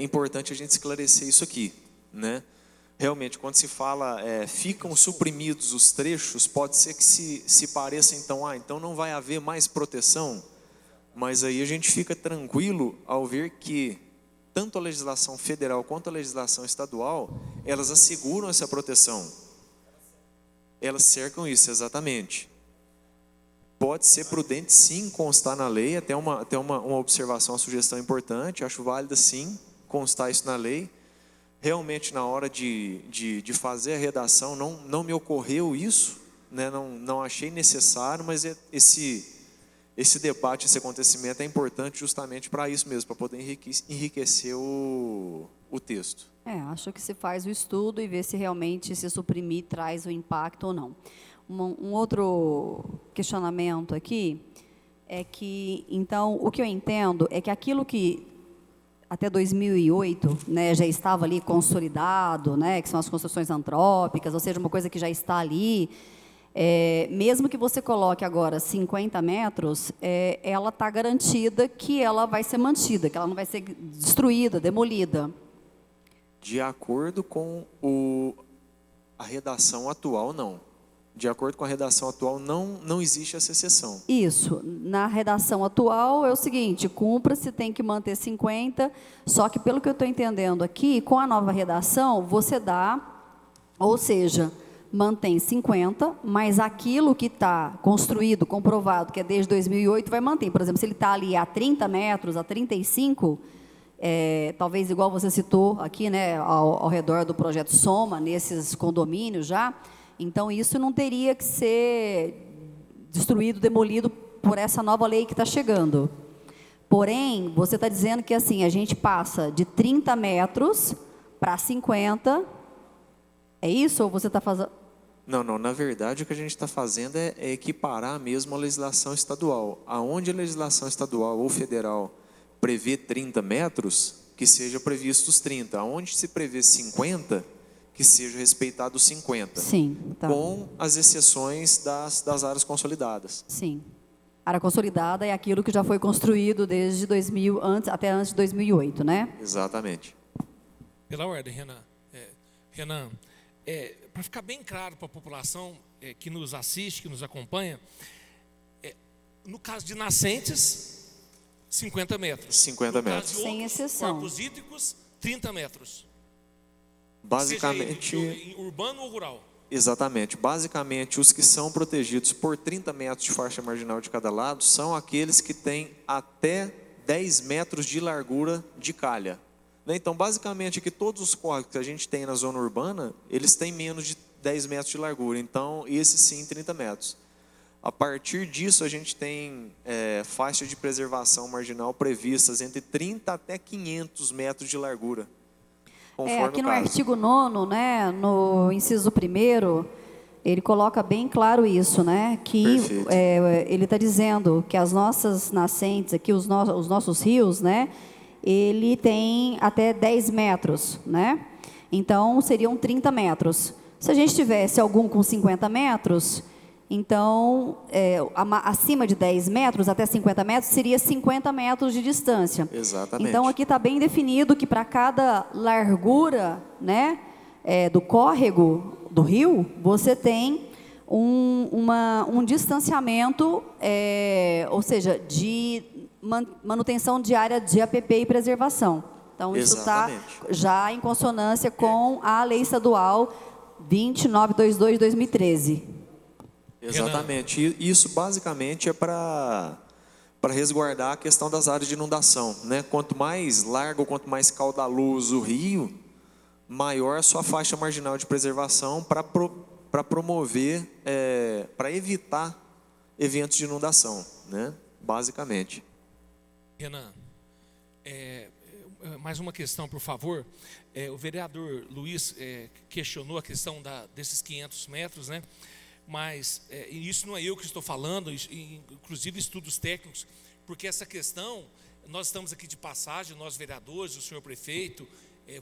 importante a gente esclarecer isso aqui, né? Realmente, quando se fala ficam suprimidos os trechos, pode ser que se pareça, então não vai haver mais proteção, mas aí a gente fica tranquilo ao ver que tanto a legislação federal quanto a legislação estadual, elas asseguram essa proteção. Elas cercam isso, exatamente. Pode ser prudente, sim, constar na lei, até uma observação, uma sugestão importante, acho válida, sim, constar isso na lei. Realmente, na hora de fazer a redação, não me ocorreu isso, né? Não achei necessário, mas esse debate, esse acontecimento é importante justamente para isso mesmo, para poder enriquecer o texto. Acho que se faz o estudo e vê se realmente se suprimir traz o impacto ou não. Um outro questionamento aqui é que, então, o que eu entendo é que aquilo que até 2008, né, já estava ali consolidado, né, que são as construções antrópicas, ou seja, uma coisa que já está ali, mesmo que você coloque agora 50 metros, ela está garantida que ela vai ser mantida, que ela não vai ser destruída, demolida. De acordo com a redação atual, não. De acordo com a redação atual, não existe essa exceção. Isso. Na redação atual é o seguinte, cumpra-se, tem que manter 50, só que pelo que eu estou entendendo aqui, com a nova redação, você dá, ou seja, mantém 50, mas aquilo que está construído, comprovado, que é desde 2008, vai manter. Por exemplo, se ele está ali a 30 metros, a 35, talvez igual você citou aqui, né, ao redor do projeto Soma, nesses condomínios já, então isso não teria que ser destruído, demolido por essa nova lei que está chegando. Porém, você está dizendo que assim, a gente passa de 30 metros para 50, é isso ou você está fazendo... Não, na verdade o que a gente está fazendo é equiparar mesmo a legislação estadual. Aonde a legislação estadual ou federal prevê 30 metros, que seja previsto os 30. Aonde se prevê 50, que seja respeitado os 50. Sim, tá. Com as exceções das áreas consolidadas. Sim. Área consolidada é aquilo que já foi construído desde 2000, até antes de 2008, né? Exatamente. Pela ordem, Renan. Renan, para ficar bem claro para a população que nos assiste, que nos acompanha, no caso de nascentes, 50 metros. 50 no metros. Caso de sem exceção. Corpos hídricos, 30 metros. Basicamente, seja em urbano ou rural. Exatamente. Basicamente, os que são protegidos por 30 metros de faixa marginal de cada lado são aqueles que têm até 10 metros de largura de calha. Então, basicamente, aqui todos os córregos que a gente tem na zona urbana, eles têm menos de 10 metros de largura. Então, esse sim, 30 metros. A partir disso, a gente tem faixas de preservação marginal previstas entre 30 até 500 metros de largura. Aqui no artigo 9º, né, no inciso 1º, ele coloca bem claro isso, né, que ele está dizendo que as nossas nascentes, aqui os nossos rios, né, ele tem até 10 metros, né, então seriam 30 metros. Se a gente tivesse algum com 50 metros, então, acima de 10 metros, até 50 metros, seria 50 metros de distância. Exatamente. Então, aqui está bem definido que para cada largura, né, do córrego, do rio, você tem um distanciamento, ou seja, de manutenção de área de APP e preservação. Então, isso está já em consonância com a Lei Estadual 2922 de 2013. Exatamente. Isso basicamente é para resguardar a questão das áreas de inundação, né? Quanto mais largo, quanto mais caudaloso o rio, maior a sua faixa marginal de preservação para promover, para evitar eventos de inundação, né? Basicamente. Renan, mais uma questão, por favor. O vereador Luiz questionou a questão desses 500 metros, né? Mas isso não é eu que estou falando, inclusive estudos técnicos, porque essa questão, nós estamos aqui de passagem, nós vereadores, o senhor prefeito,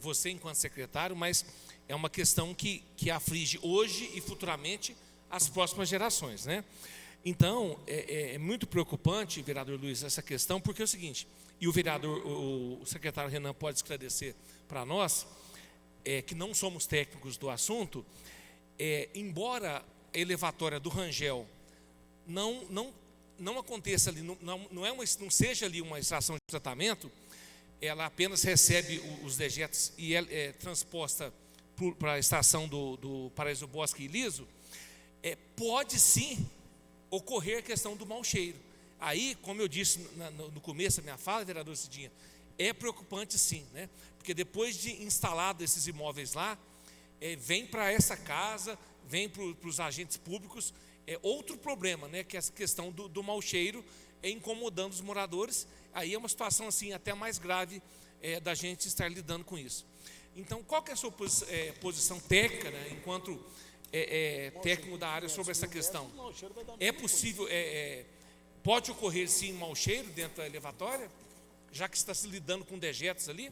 você enquanto secretário, mas é uma questão que aflige hoje e futuramente as próximas gerações, né? Então, é muito preocupante, vereador Luiz, essa questão, porque é o seguinte, e o secretário Renan pode esclarecer para nós, que não somos técnicos do assunto, embora a elevatória do Rangel não aconteça ali, não seja ali uma estação de tratamento, ela apenas recebe os dejetos e é transposta para a estação do Paraíso Bosque e Liso, pode sim ocorrer a questão do mau cheiro. Aí, como eu disse no começo da minha fala, vereador Cidinha, é preocupante sim, né? Porque depois de instalado esses imóveis lá, vem para essa casa, vem para os agentes públicos, outro problema, né? Que é essa questão do mau cheiro incomodando os moradores. Aí é uma situação assim até mais grave da gente estar lidando com isso. Então, qual que é a sua posição técnica, né, enquanto técnico da área sobre essa questão? É possível, pode ocorrer sim mau cheiro dentro da elevatória, já que está se lidando com dejetos ali?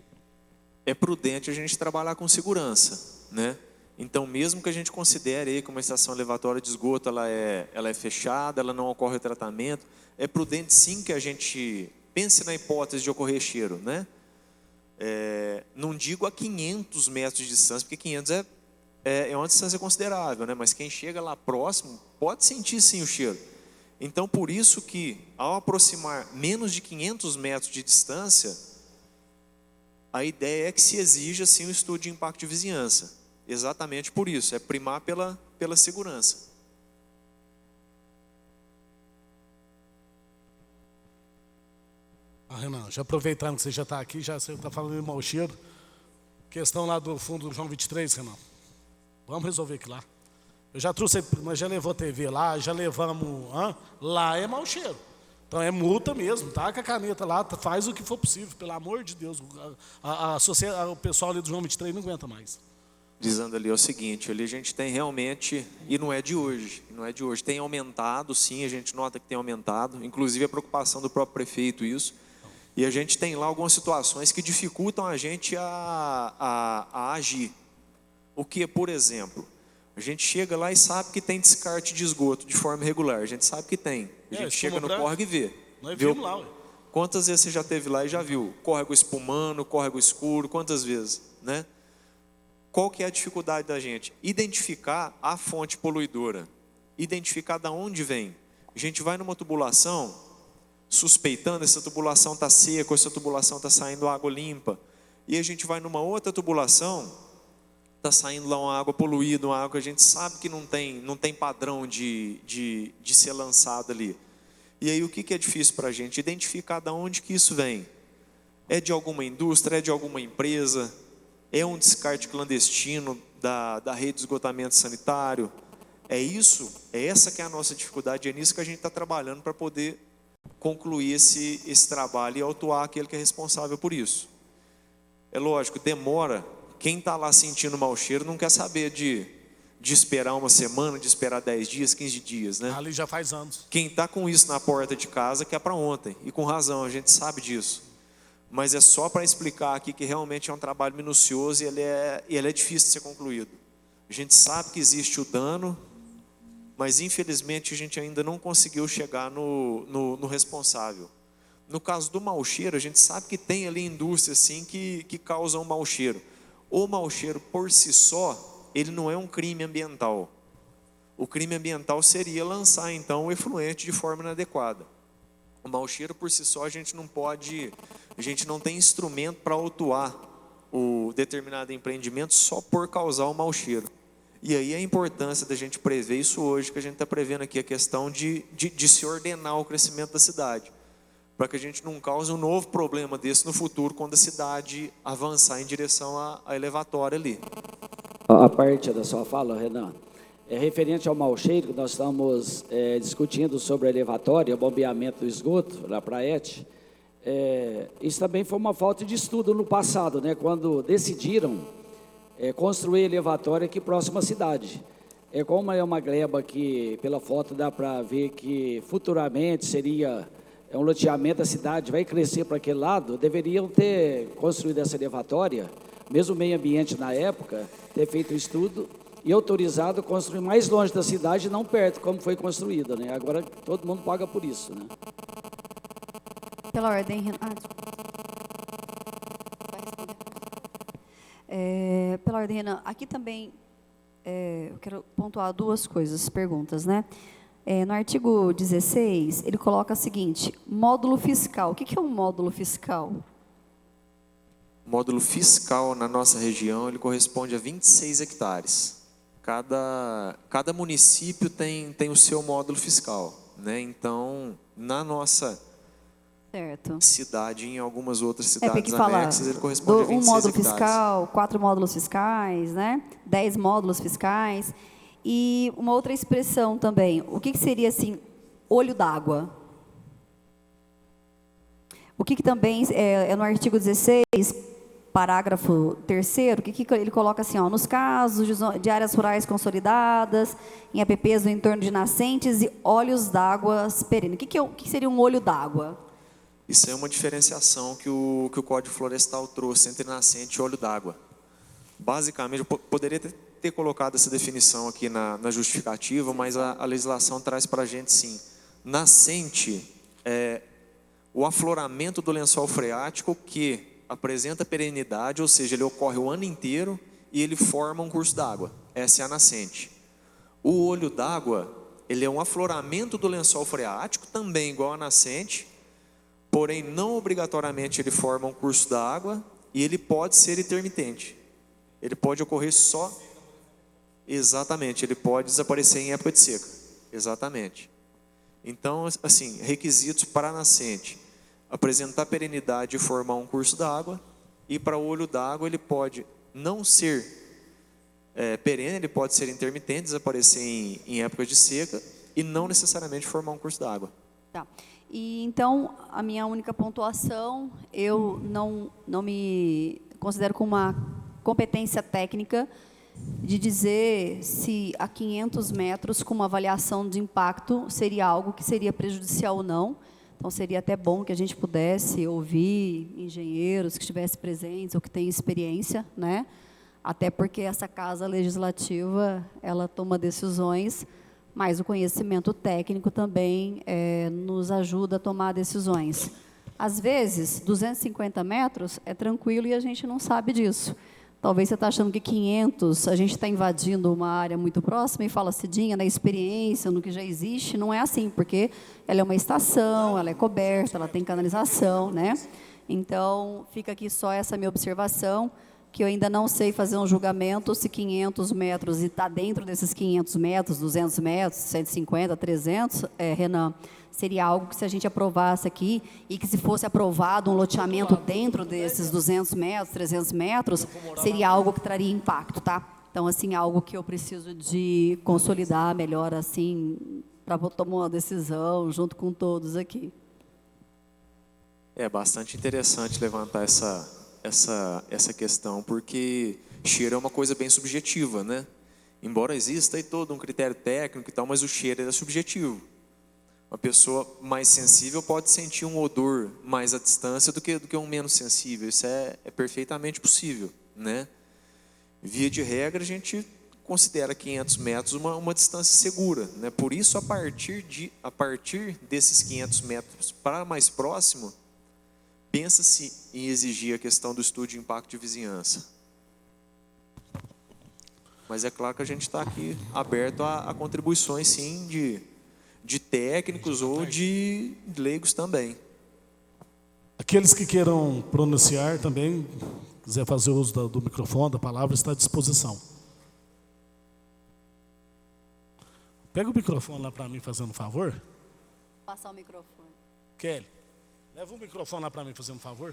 É prudente a gente trabalhar com segurança, né? Então, mesmo que a gente considere aí que uma estação elevatória de esgoto ela é fechada, ela não ocorre o tratamento, é prudente sim que a gente pense na hipótese de ocorrer cheiro, né? Não digo a 500 metros de distância, porque 500 é uma distância considerável, né? Mas quem chega lá próximo pode sentir sim o cheiro. Então, por isso que, ao aproximar menos de 500 metros de distância, a ideia é que se exija sim um estudo de impacto de vizinhança. Exatamente por isso, é primar pela segurança. Renan, já aproveitando que você já está aqui, já você está falando de mau cheiro, questão lá do fundo do João 23, Renan. Vamos resolver aqui lá. Eu já trouxe, mas já levou TV lá, já levamos. Lá é mau cheiro. Então é multa mesmo, taca a caneta lá, faz o que for possível, pelo amor de Deus. O pessoal ali do João 23 não aguenta mais. Dizendo ali é o seguinte, ali a gente tem realmente, e não é de hoje, tem aumentado sim, a gente nota que tem aumentado, inclusive a preocupação do próprio prefeito isso. E a gente tem lá algumas situações que dificultam a gente a agir. O que, por exemplo, a gente chega lá e sabe que tem descarte de esgoto de forma irregular. A gente sabe que tem. A gente chega no córrego e vê. Nós vimos lá, ué. Quantas vezes você já esteve lá e já viu? Córrego espumando, córrego escuro, quantas vezes, né? Qual que é a dificuldade da gente? Identificar a fonte poluidora. Identificar de onde vem. A gente vai numa tubulação, suspeitando, essa tubulação está seca, ou essa tubulação está saindo água limpa. E a gente vai numa outra tubulação, está saindo lá uma água poluída, uma água que a gente sabe que não tem padrão de ser lançado ali. E aí o que é difícil para a gente? Identificar de onde que isso vem. É de alguma indústria, é de alguma empresa, é um descarte clandestino da rede de esgotamento sanitário. É essa que é a nossa dificuldade, é nisso que a gente está trabalhando para poder concluir esse trabalho e autuar aquele que é responsável por isso. É lógico, demora. Quem está lá sentindo mau cheiro não quer saber de esperar uma semana, de esperar 10 dias, 15 dias, né? Ali já faz anos. Quem está com isso na porta de casa quer para ontem, e com razão, a gente sabe disso. Mas é só para explicar aqui que realmente é um trabalho minucioso e ele é difícil de ser concluído. A gente sabe que existe o dano, mas infelizmente a gente ainda não conseguiu chegar no responsável. No caso do mau cheiro, a gente sabe que tem ali indústrias sim, que causam mau cheiro. O mau cheiro por si só, ele não é um crime ambiental. O crime ambiental seria lançar então o efluente de forma inadequada. O mau cheiro por si só a gente não tem instrumento para autuar o determinado empreendimento só por causar o mau cheiro. E aí a importância da gente prever isso hoje, que a gente está prevendo aqui a questão de se ordenar o crescimento da cidade, para que a gente não cause um novo problema desse no futuro, quando a cidade avançar em direção à elevatória ali. A parte da sua fala, Renan, é referente ao mau cheiro, que nós estamos discutindo sobre a elevatória, o bombeamento do esgoto, lá para a ET. Isso também foi uma falta de estudo no passado, né, quando decidiram construir elevatória aqui próximo à cidade. Como é uma gleba que, pela foto, dá para ver que futuramente seria um loteamento da cidade, vai crescer para aquele lado, deveriam ter construído essa elevatória, mesmo o meio ambiente na época, ter feito um estudo e autorizado a construir mais longe da cidade, não perto, como foi construída, né? Agora todo mundo paga por isso, né? Pela ordem, Renan. Vai responder. Pela ordem, Renan, aqui também eu quero pontuar duas coisas, perguntas, né? No artigo 16, ele coloca o seguinte: módulo fiscal. O que é um módulo fiscal? módulo fiscal na nossa região, ele corresponde a 26 hectares. Cada município tem o seu módulo fiscal, né? Então, na nossa Certo. cidade e em algumas outras Porque cidades fala anexas, ele corresponde a 26 um módulo hectares. fiscal, 4 módulos fiscais, né? 10 módulos fiscais. E uma outra expressão também, o que seria assim, olho d'água? O que também é no artigo 16, parágrafo 3º, o que ele coloca assim, ó, nos casos de áreas rurais consolidadas, em APPs no entorno de nascentes e olhos d'água perenes. O que seria um olho d'água? Isso é uma diferenciação que o Código Florestal trouxe entre nascente e olho d'água. Basicamente, eu poderia ter colocado essa definição aqui na justificativa, mas a legislação traz para a gente sim. Nascente é o afloramento do lençol freático que apresenta perenidade, ou seja, ele ocorre o ano inteiro e ele forma um curso d'água. Essa é a nascente. O olho d'água, ele é um afloramento do lençol freático, também igual a nascente, porém não obrigatoriamente ele forma um curso d'água e ele pode ser intermitente. Ele pode ocorrer só... Exatamente, ele pode desaparecer em época de seca. Exatamente. Então, assim, requisitos para a nascente: apresentar perenidade e formar um curso d'água, e para o olho d'água ele pode não ser perene, ele pode ser intermitente, desaparecer em época de seca, e não necessariamente formar um curso d'água. Tá. E então, a minha única pontuação, eu não me considero com uma competência técnica de dizer se a 500 metros, com uma avaliação de impacto, seria algo que seria prejudicial ou não. Então, seria até bom que a gente pudesse ouvir engenheiros que estivessem presentes ou que têm experiência, né? Até porque essa casa legislativa, ela toma decisões, mas o conhecimento técnico também nos ajuda a tomar decisões. Às vezes, 250 metros é tranquilo e a gente não sabe disso. Talvez você está achando que 500, a gente está invadindo uma área muito próxima e fala, Cidinha, na experiência, no que já existe, não é assim, porque ela é uma estação, ela é coberta, ela tem canalização, né? Então, fica aqui só essa minha observação, que eu ainda não sei fazer um julgamento se 500 metros e está dentro desses 500 metros, 200 metros, 150, 300, Renan, seria algo que se a gente aprovasse aqui e que se fosse aprovado um loteamento dentro desses 200 metros, 300 metros, seria algo que traria impacto, tá? Então, assim, algo que eu preciso de consolidar melhor, assim, para tomar uma decisão junto com todos aqui. É bastante interessante levantar essa questão, porque cheiro é uma coisa bem subjetiva, né? Embora exista aí todo um critério técnico e tal, mas o cheiro é subjetivo. Uma pessoa mais sensível pode sentir um odor mais à distância do que um menos sensível. Isso é perfeitamente possível, né? Via de regra, a gente considera 500 metros uma distância segura, né? Por isso, a partir desses 500 metros para mais próximo, pensa-se em exigir a questão do estudo de impacto de vizinhança. Mas é claro que a gente está aqui aberto a contribuições, sim, de técnicos ou de leigos também. Aqueles que queiram pronunciar também, quiser fazer uso do microfone, da palavra, está à disposição. Pega o microfone lá para mim, fazendo um favor. Passar o microfone. Kelly, leva o microfone lá para mim, fazendo um favor.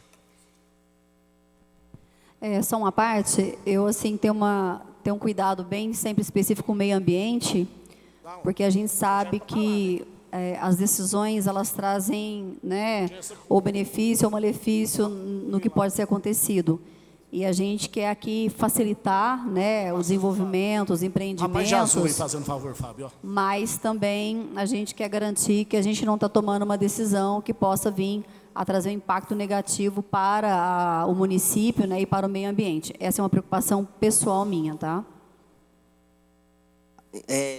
Só uma parte, eu assim tenho um cuidado bem sempre específico com o meio ambiente, porque a gente sabe que as decisões elas trazem, né, ou benefício ou malefício no que pode ser acontecido. E a gente quer aqui facilitar, né, o desenvolvimento, os empreendimentos. Rapaz de azul aí, fazendo favor, Fábio. Mas também a gente quer garantir que a gente não está tomando uma decisão que possa vir a trazer um impacto negativo para o município, né, e para o meio ambiente. Essa é uma preocupação pessoal minha, tá?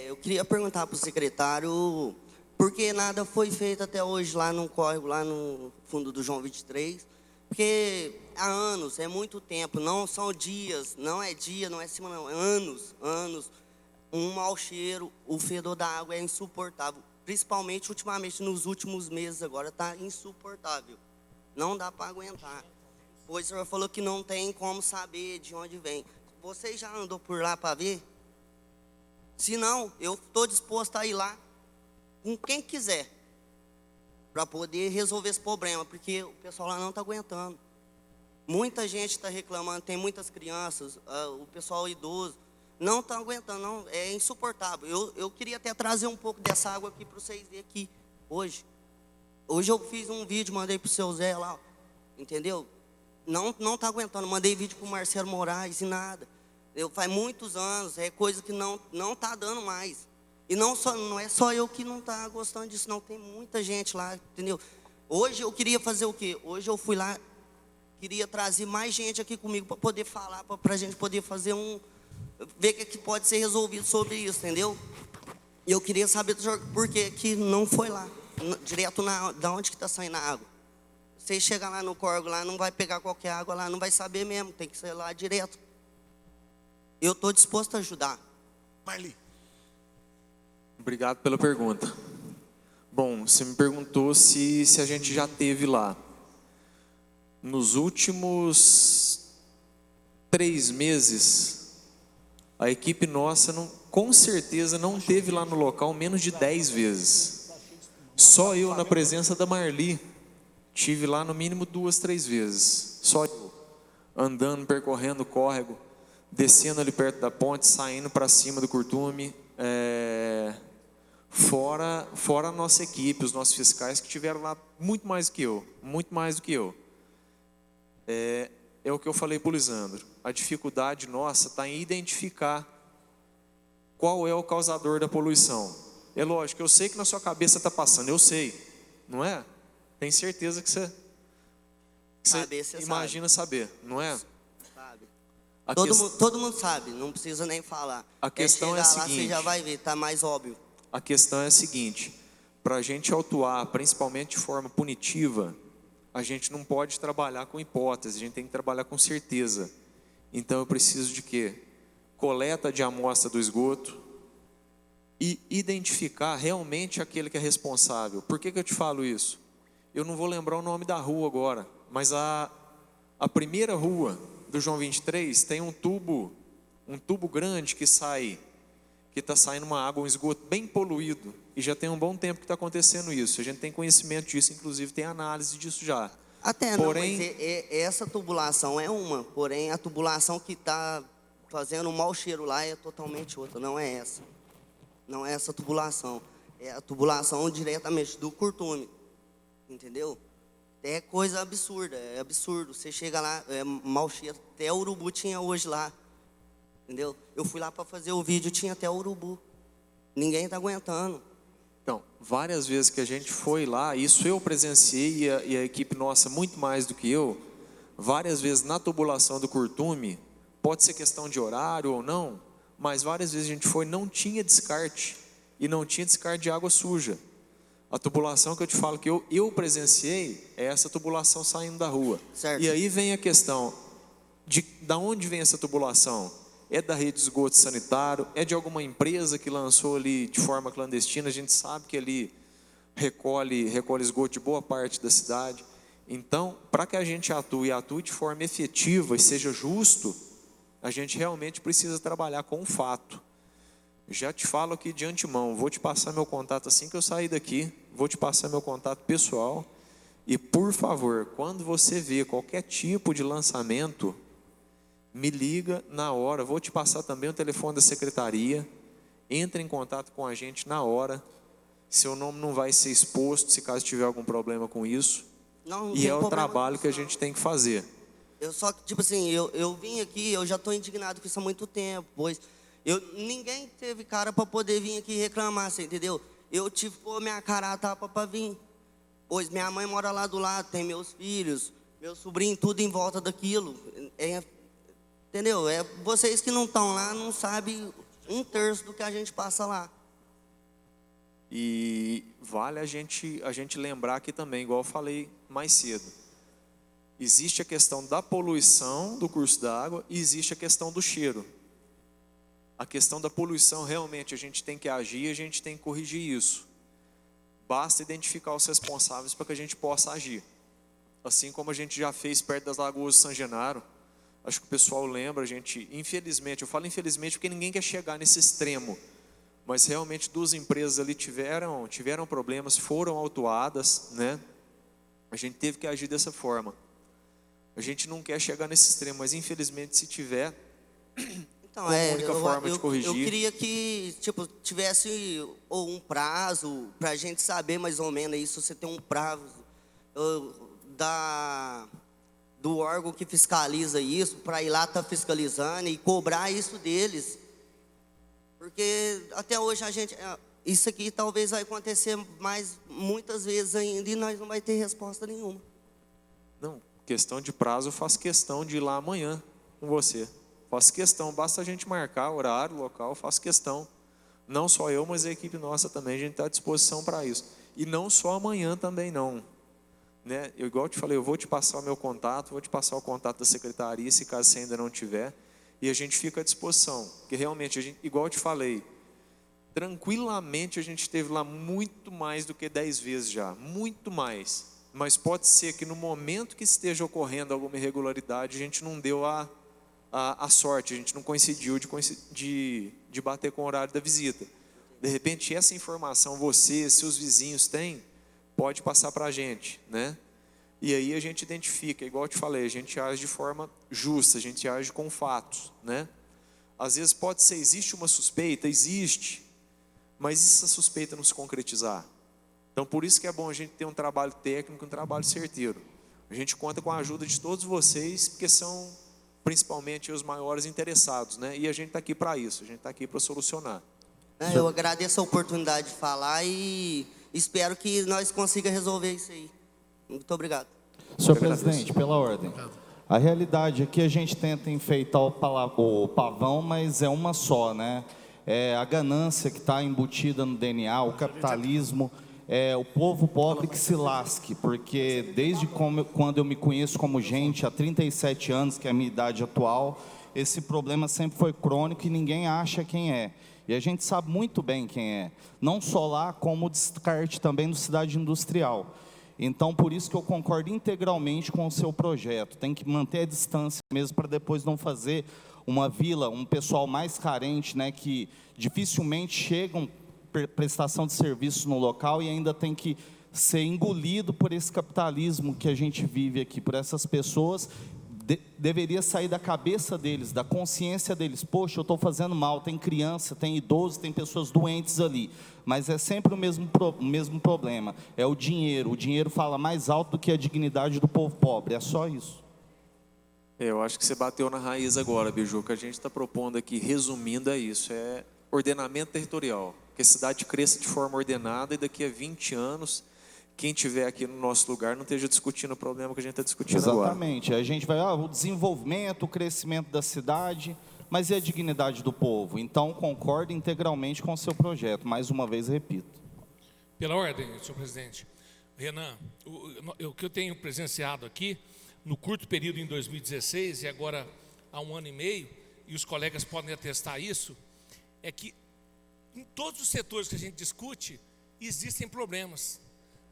Eu queria perguntar para o secretário por que nada foi feito até hoje lá no córrego, lá no fundo do João 23, porque há anos, é muito tempo, não são dias, não é dia, não é semana, não, é anos, um mau cheiro, o fedor da água é insuportável, principalmente ultimamente, nos últimos meses agora, está insuportável, não dá para aguentar. Pois o senhor falou que não tem como saber de onde vem. Você já andou por lá para ver? Se não, eu estou disposto a ir lá com quem quiser para poder resolver esse problema, porque o pessoal lá não está aguentando. Muita gente está reclamando, tem muitas crianças, o pessoal idoso, não está aguentando, não, é insuportável. Eu queria até trazer um pouco dessa água aqui para vocês verem aqui, hoje. Hoje eu fiz um vídeo, mandei para o seu Zé lá, entendeu? Não está aguentando, mandei vídeo para o Marcelo Moraes e nada. Faz muitos anos, é coisa que não está dando mais. E não é só eu que não está gostando disso, não. Tem muita gente lá, entendeu? Hoje eu queria fazer o quê? Hoje eu fui lá, queria trazer mais gente aqui comigo para poder falar, para a gente poder fazer ver o que pode ser resolvido sobre isso, entendeu? E eu queria saber do senhor por que não foi lá, direto da onde que está saindo a água. Você chega lá no córrego, lá não vai pegar qualquer água lá, não vai saber mesmo, tem que ser lá direto. Eu estou disposto a ajudar. Marli. Obrigado pela pergunta. Bom, você me perguntou se a gente já teve lá. Nos últimos 3 meses, a equipe nossa com certeza não teve lá no local menos de 10 vezes. Só eu, na presença da Marli, tive lá no mínimo 2, 3 vezes. Só eu, andando, percorrendo o córrego, descendo ali perto da ponte, saindo para cima do curtume, fora a nossa equipe, os nossos fiscais que tiveram lá muito mais do que eu. É o que eu falei para o Lisandro, a dificuldade nossa está em identificar qual é o causador da poluição. É lógico, eu sei que na sua cabeça está passando, eu sei, não é? Tenho certeza que você imagina saber, não é? Todo mundo sabe, não precisa nem falar. A questão é a seguinte, lá, você já vai ver, está mais óbvio. A questão é a seguinte, para a gente atuar, principalmente de forma punitiva, a gente não pode trabalhar com hipótese, a gente tem que trabalhar com certeza. Então eu preciso de quê? Coleta de amostra do esgoto e identificar realmente aquele que é responsável. Por que eu te falo isso? Eu não vou lembrar o nome da rua agora, mas a primeira rua do João 23 tem um tubo grande que está saindo uma água, um esgoto bem poluído, e já tem um bom tempo que está acontecendo isso. A gente tem conhecimento disso, inclusive tem análise disso já. Até porém, não, mas essa tubulação é uma, porém a tubulação que está fazendo um mau cheiro lá é totalmente outra, não é essa. Não é essa tubulação, é a tubulação diretamente do curtume, entendeu? É coisa absurda, é absurdo. Você chega lá, é mau cheiro, até urubu tinha hoje lá, entendeu? Eu fui lá para fazer o vídeo, tinha até urubu. Ninguém está aguentando. Então, várias vezes que a gente foi lá, isso eu presenciei e a equipe nossa muito mais do que eu, várias vezes na tubulação do curtume, pode ser questão de horário ou não, mas várias vezes a gente foi, não tinha descarte, e não tinha descarte de água suja. A tubulação que eu te falo que eu presenciei é essa tubulação saindo da rua. Certo. E aí vem a questão de onde vem essa tubulação? É da rede de esgoto sanitário? É de alguma empresa que lançou ali de forma clandestina? A gente sabe que ali recolhe esgoto de boa parte da cidade. Então, para que a gente atue de forma efetiva e seja justo, a gente realmente precisa trabalhar com o fato. Já te falo aqui de antemão, vou te passar meu contato assim que eu sair daqui, vou te passar meu contato pessoal, e por favor, quando você vê qualquer tipo de lançamento, me liga na hora, vou te passar também o telefone da secretaria, entre em contato com a gente na hora, seu nome não vai ser exposto se caso tiver algum problema com isso, não e é o problema trabalho que a gente tem que fazer. Eu só, tipo assim, eu vim aqui, eu já estou indignado com isso há muito tempo, pois ninguém teve cara para poder vir aqui reclamar, você entendeu? Eu tive que pôr minha cara a tapa para vir, pois minha mãe mora lá do lado, tem meus filhos, meu sobrinho, tudo em volta daquilo, entendeu? Vocês que não estão lá não sabem 1/3 do que a gente passa lá. E vale a gente lembrar aqui também, igual eu falei mais cedo, existe a questão da poluição do curso d'água e existe a questão do cheiro. A questão da poluição, realmente, a gente tem que agir, a gente tem que corrigir isso. Basta identificar os responsáveis para que a gente possa agir. assim como a gente já fez perto das Lagoas de São Genaro. Acho que o pessoal lembra, a gente, infelizmente, eu falo infelizmente porque ninguém quer chegar nesse extremo, mas realmente 2 empresas ali tiveram problemas, foram autuadas, né? A gente teve que agir dessa forma. A gente não quer chegar nesse extremo, mas infelizmente se tiver, Então, como a única forma de corrigir. Eu queria que, tipo, tivesse um prazo para a gente saber mais ou menos isso. Você tem um prazo do órgão que fiscaliza isso, para ir lá estar fiscalizando e cobrar isso deles. Porque até hoje a gente... Isso aqui talvez vai acontecer muitas vezes ainda e nós não vai ter resposta nenhuma. Não, questão de prazo, eu faço questão de ir lá amanhã com você. Faço questão, basta a gente marcar horário, local, faço questão. Não só eu, mas a equipe nossa também, a gente está à disposição para isso. E não só amanhã também não. Né? Eu, igual eu te falei, eu vou te passar o meu contato, vou te passar o contato da secretaria, se caso você ainda não tiver, e a gente fica à disposição. Porque realmente, igual eu te falei, tranquilamente a gente esteve lá muito mais do que 10 vezes já, muito mais. Mas pode ser que no momento que esteja ocorrendo alguma irregularidade, a gente não deu a sorte, a gente não coincidiu de bater com o horário da visita. De repente, essa informação, você, seus vizinhos têm, pode passar para a gente, né? E aí a gente identifica, igual eu te falei, a gente age de forma justa, a gente age com fatos, né? Às vezes pode ser, existe uma suspeita, existe, mas e se essa suspeita não se concretizar? Então, por isso que é bom a gente ter um trabalho técnico, um trabalho certeiro. A gente conta com a ajuda de todos vocês, porque são principalmente os maiores interessados, né? E a gente está aqui para isso, a gente está aqui para solucionar. Eu agradeço a oportunidade de falar e espero que nós consigamos resolver isso aí. Muito obrigado. Senhor presidente, pela ordem. A realidade é que a gente tenta enfeitar o pavão, mas é uma só, né? É a ganância que está embutida no DNA, o capitalismo, o povo pobre que se lasque, porque desde quando eu me conheço como gente, há 37 anos, que é a minha idade atual, esse problema sempre foi crônico e ninguém acha quem é. E a gente sabe muito bem quem é, não só lá, como o descarte também no Cidade Industrial. Então, por isso que eu concordo integralmente com o seu projeto. Tem que manter a distância mesmo para depois não fazer uma vila, um pessoal mais carente, né, que dificilmente chegam prestação de serviço no local e ainda tem que ser engolido por esse capitalismo que a gente vive aqui, por essas pessoas. Deveria sair da cabeça deles, da consciência deles. Poxa, eu estou fazendo mal, tem criança, tem idoso, tem pessoas doentes ali. Mas é sempre o mesmo problema, é o dinheiro. O dinheiro fala mais alto do que a dignidade do povo pobre, é só isso. Eu acho que você bateu na raiz agora, Biju. O que a gente está propondo aqui, resumindo, é isso, é ordenamento territorial. Que a cidade cresça de forma ordenada e daqui a 20 anos... quem estiver aqui no nosso lugar não esteja discutindo o problema que a gente está discutindo agora. Exatamente. A gente vai, o desenvolvimento, o crescimento da cidade, mas e a dignidade do povo? Então, concordo integralmente com o seu projeto. Mais uma vez, repito. Pela ordem, senhor presidente. Renan, o que eu tenho presenciado aqui, no curto período em 2016 e agora há 1 ano e meio, e os colegas podem atestar isso, é que em todos os setores que a gente discute, existem problemas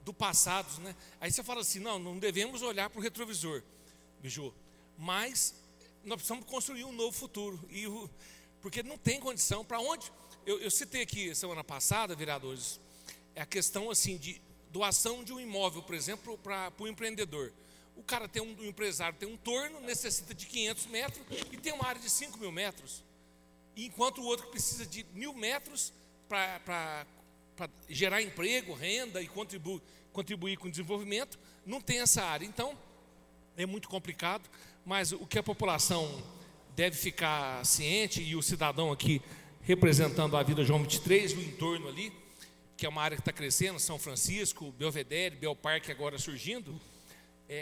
do passado, né? Aí você fala assim, não devemos olhar para o retrovisor, Biju, mas nós precisamos construir um novo futuro, porque não tem condição, para onde, eu citei aqui semana passada, vereadores, é a questão assim de doação de um imóvel, por exemplo, para o empreendedor. O cara tem um empresário tem um torno, necessita de 500 metros e tem uma área de 5.000 metros, enquanto o outro precisa de 1.000 metros para gerar emprego, renda e contribuir com o desenvolvimento, não tem essa área. Então, é muito complicado, mas o que a população deve ficar ciente, e o cidadão aqui representando a Vila João 23, o entorno ali, que é uma área que está crescendo, São Francisco, Belvedere, Belparque agora surgindo,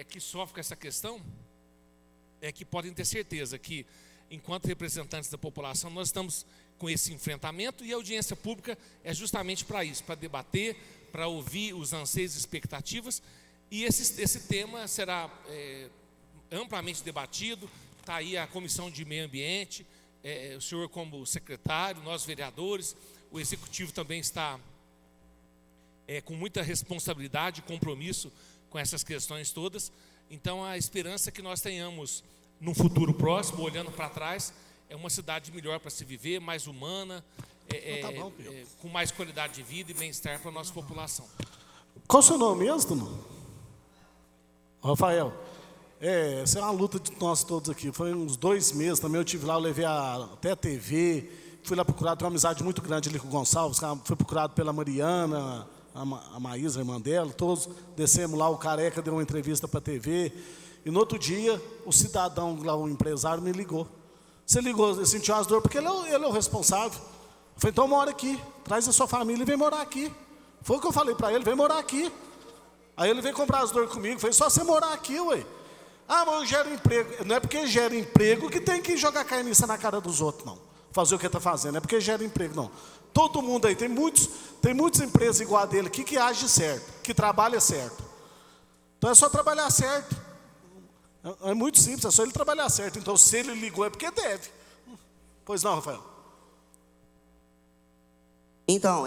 que sofre com essa questão, que podem ter certeza que, enquanto representantes da população, nós estamos com esse enfrentamento, e a audiência pública é justamente para isso, para debater, para ouvir os anseios e expectativas, e esse tema será amplamente debatido. Está aí a Comissão de Meio Ambiente, o senhor como secretário, nós vereadores, o Executivo também está com muita responsabilidade e compromisso com essas questões todas, Então, a esperança que nós tenhamos no futuro próximo, olhando para trás, é uma cidade melhor para se viver, mais humana, com mais qualidade de vida e bem-estar para a nossa população. Qual o seu nome mesmo, Dona? Rafael. Essa é uma luta de nós todos aqui. Foi uns 2 meses também, eu tive lá, eu levei até a TV, fui lá procurado, tenho uma amizade muito grande ali com o Gonçalves, fui procurado pela Mariana, a Maísa, a irmã dela, todos descemos lá, o Careca deu uma entrevista para a TV, e no outro dia, o cidadão lá, o empresário, me ligou. Você ligou, ele sentiu as dores, porque ele é o responsável. Eu falei, então mora aqui, traz a sua família e vem morar aqui. Foi o que eu falei para ele, vem morar aqui. Aí ele veio comprar as dores comigo, eu falei, só você morar aqui, ué. Ah, mas eu gero emprego. Não é porque gera emprego que tem que jogar carniça na cara dos outros, não. Fazer o que está fazendo, não é porque gera emprego, não. Todo mundo aí, tem muitas empresas igual a dele aqui que agem certo, que trabalham certo. Então é só trabalhar certo. É muito simples, é só ele trabalhar certo. Então se ele ligou é porque deve. Pois não, Rafael? Então,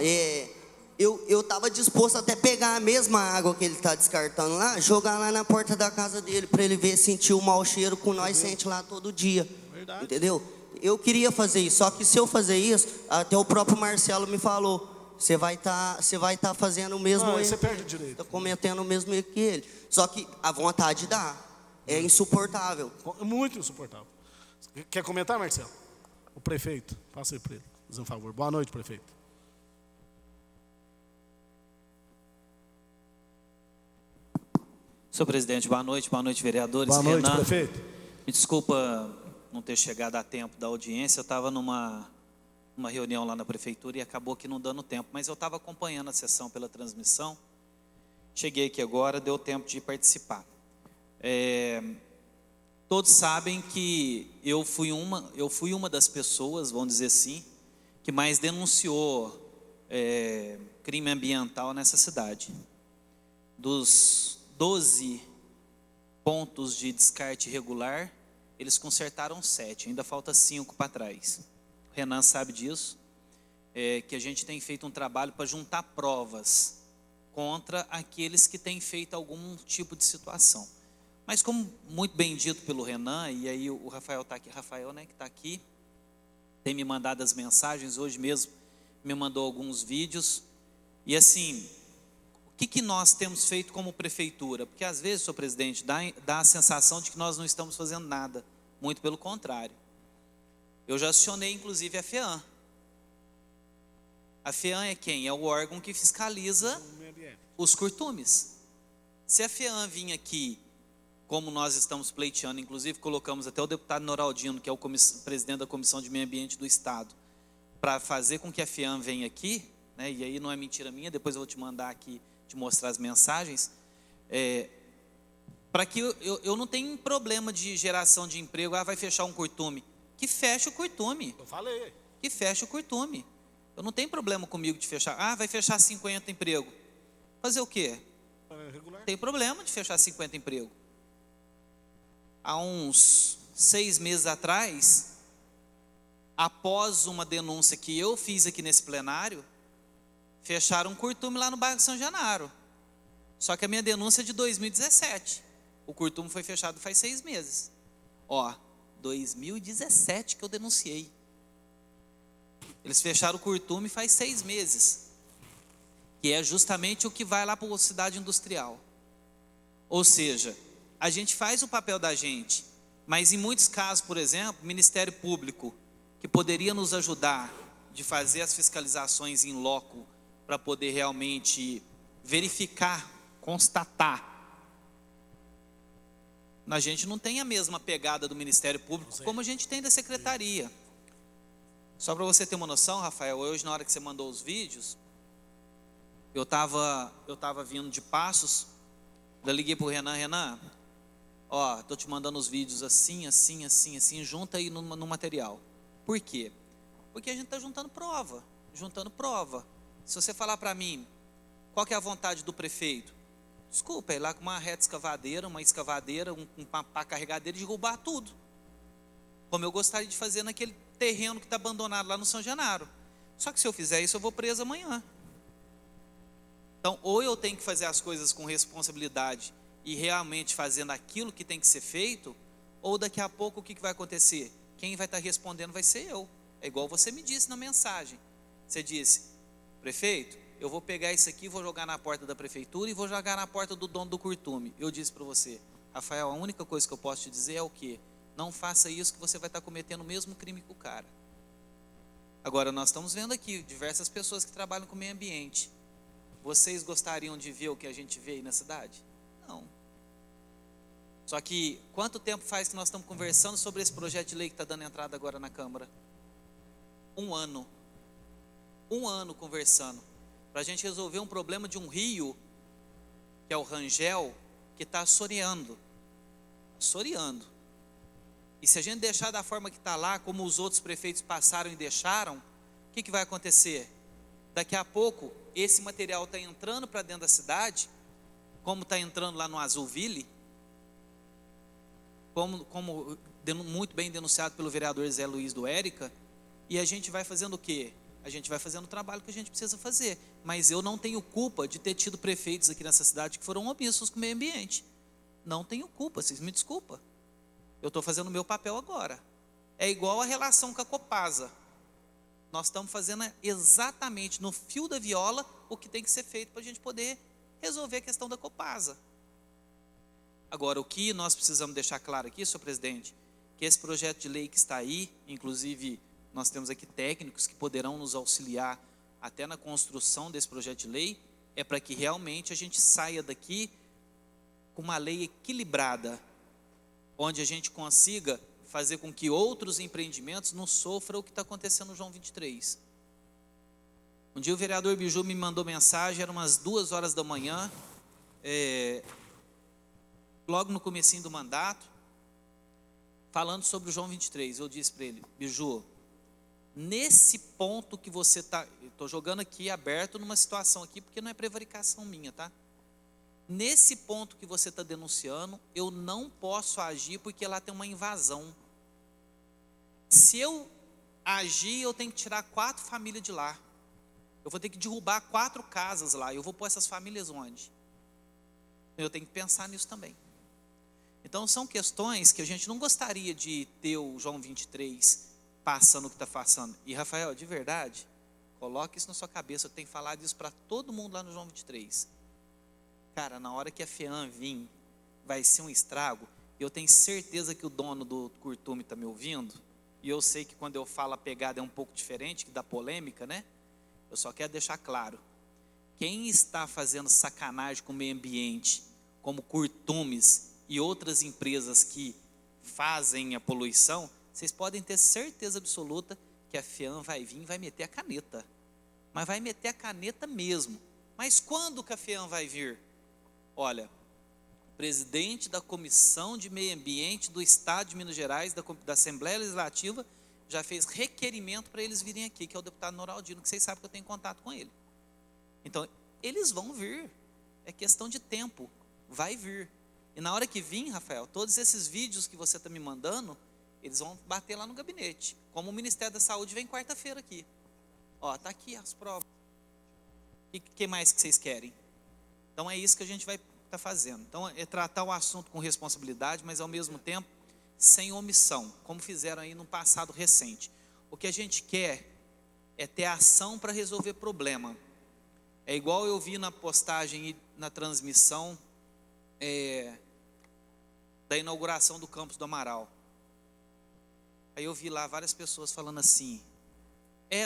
eu estava disposto até pegar a mesma água que ele está descartando lá, jogar lá na porta da casa dele, para ele ver, sentir o mau cheiro que nós sente lá todo dia. Verdade. Entendeu? Eu queria fazer isso, só que se eu fazer isso, até o próprio Marcelo me falou, você vai tá fazendo o mesmo Não, erro. você perde o direito. Está cometendo o mesmo erro que ele. Só que a vontade dá. É insuportável. Muito insuportável. Quer comentar, Marcelo? O prefeito, passa aí para ele, faz um favor. Boa noite, prefeito. Senhor presidente, boa noite, vereadores. Boa noite, Renan, prefeito. me desculpa não ter chegado a tempo da audiência, eu estava numa reunião lá na prefeitura e acabou que não dando tempo, mas eu estava acompanhando a sessão pela transmissão, cheguei aqui agora, deu tempo de participar. Todos sabem que eu fui uma das pessoas, vamos dizer assim, que mais denunciou crime ambiental nessa cidade. Dos 12 pontos de descarte irregular, eles consertaram 7, ainda falta 5 para trás. O Renan sabe disso, que a gente tem feito um trabalho para juntar provas contra aqueles que têm feito algum tipo de situação. Mas como muito bem dito pelo Renan, e aí o Rafael está aqui, Rafael, né, que está aqui, tem me mandado as mensagens, hoje mesmo me mandou alguns vídeos, e assim, o que nós temos feito como prefeitura? Porque às vezes, senhor presidente, dá a sensação de que nós não estamos fazendo nada, muito pelo contrário. Eu já acionei inclusive a FEAM. A FEAM é quem? É o órgão que fiscaliza os curtumes. Se a FEAM vir aqui, como nós estamos pleiteando, inclusive colocamos até o deputado Noraldino, que é o presidente da Comissão de Meio Ambiente do Estado, para fazer com que a FEAM venha aqui, né, e aí não é mentira minha, depois eu vou te mandar aqui, te mostrar as mensagens, para que eu não tenha problema de geração de emprego, vai fechar um curtume, que feche o curtume. Eu falei. Que feche o curtume. Eu não tenho problema comigo de fechar, vai fechar 50 empregos. Fazer o quê? Regular. Tem problema de fechar 50 empregos. Há uns 6 meses atrás, após uma denúncia que eu fiz aqui nesse plenário, fecharam um curtume lá no bairro São Genaro. Só que a minha denúncia é de 2017. O curtume foi fechado faz 6 meses. 2017 que eu denunciei. Eles fecharam o curtume faz 6 meses. Que é justamente o que vai lá para a cidade industrial. Ou seja, a gente faz o papel da gente, mas em muitos casos, por exemplo, o Ministério Público, que poderia nos ajudar de fazer as fiscalizações em loco, para poder realmente verificar, constatar. A gente não tem a mesma pegada do Ministério Público como a gente tem da Secretaria. Só para você ter uma noção, Rafael, hoje na hora que você mandou os vídeos, eu estava vindo de Passos, eu liguei para o Renan, estou te mandando os vídeos assim, junta aí no material. Por quê? Porque a gente está juntando prova. Se você falar para mim, qual que é a vontade do prefeito? Desculpa, ir lá com uma reta escavadeira, uma pá carregadeira e derrubar tudo. Como eu gostaria de fazer naquele terreno que está abandonado lá no São Genaro. Só que se eu fizer isso, eu vou preso amanhã. Então, ou eu tenho que fazer as coisas com responsabilidade e realmente fazendo aquilo que tem que ser feito, ou daqui a pouco o que vai acontecer? Quem vai estar respondendo vai ser eu. É igual você me disse na mensagem. Você disse, prefeito, eu vou pegar isso aqui, vou jogar na porta da prefeitura e vou jogar na porta do dono do curtume. Eu disse para você, Rafael, a única coisa que eu posso te dizer é o quê? Não faça isso que você vai estar cometendo o mesmo crime que o cara. Agora, nós estamos vendo aqui diversas pessoas que trabalham com o meio ambiente. Vocês gostariam de ver o que a gente vê aí na cidade? Não. Só que, quanto tempo faz que nós estamos conversando sobre esse projeto de lei que está dando entrada agora na Câmara? 1 ano. 1 ano conversando. Para a gente resolver um problema de um rio, que é o Rangel, que está assoreando. Assoreando. E se a gente deixar da forma que está lá, como os outros prefeitos passaram e deixaram, o que vai acontecer? Daqui a pouco, esse material está entrando para dentro da cidade, como está entrando lá no Azulville, como muito bem denunciado pelo vereador Zé Luiz do Érica, e a gente vai fazendo o quê? A gente vai fazendo o trabalho que a gente precisa fazer. Mas eu não tenho culpa de ter tido prefeitos aqui nessa cidade que foram omissos com o meio ambiente. Não tenho culpa, vocês me desculpam. Eu estou fazendo o meu papel agora. É igual a relação com a Copasa. Nós estamos fazendo exatamente no fio da viola o que tem que ser feito para a gente poder resolver a questão da Copasa. Agora, o que nós precisamos deixar claro aqui, senhor presidente, que esse projeto de lei que está aí, inclusive nós temos aqui técnicos que poderão nos auxiliar até na construção desse projeto de lei, é para que realmente a gente saia daqui com uma lei equilibrada, onde a gente consiga fazer com que outros empreendimentos não sofram o que está acontecendo no João 23. Um dia o vereador Biju me mandou mensagem, eram umas 2 horas da manhã, logo no comecinho do mandato, falando sobre o João 23. Eu disse para ele, Biju, nesse ponto que você está, estou jogando aqui aberto numa situação aqui, porque não é prevaricação minha, tá? Nesse ponto que você está denunciando, eu não posso agir porque lá tem uma invasão. Se eu agir, eu tenho que tirar 4 famílias de lá. Eu vou ter que derrubar 4 casas lá. Eu vou pôr essas famílias onde? Eu tenho que pensar nisso também. Então são questões que a gente não gostaria de ter o João 23 passando o que está passando. E Rafael, de verdade, coloque isso na sua cabeça. Eu tenho falado isso para todo mundo lá no João 23. Cara, na hora que a FEAM vir, vai ser um estrago. Eu tenho certeza que o dono do curtume está me ouvindo. E eu sei que quando eu falo a pegada é um pouco diferente, que dá polêmica, né? Eu só quero deixar claro. Quem está fazendo sacanagem com o meio ambiente, como curtumes e outras empresas que fazem a poluição, vocês podem ter certeza absoluta que a FEAM vai vir e vai meter a caneta. Mas vai meter a caneta mesmo. Mas quando que a FEAM vai vir? Olha, o presidente da Comissão de Meio Ambiente do Estado de Minas Gerais, da Assembleia Legislativa, já fez requerimento para eles virem aqui, que é o deputado Noraldino, que vocês sabem que eu tenho contato com ele. Então, eles vão vir. É questão de tempo. Vai vir. E na hora que vir, Rafael, todos esses vídeos que você está me mandando, eles vão bater lá no gabinete. Como o Ministério da Saúde vem quarta-feira aqui. Ó, está aqui as provas. O que mais que vocês querem? Então é isso que a gente vai estar fazendo. Então é tratar o assunto com responsabilidade, mas ao mesmo tempo sem omissão, como fizeram aí no passado recente. O que a gente quer é ter ação para resolver problema. É igual eu vi na postagem e na transmissão da inauguração do campus do Amaral. Aí eu vi lá várias pessoas falando assim,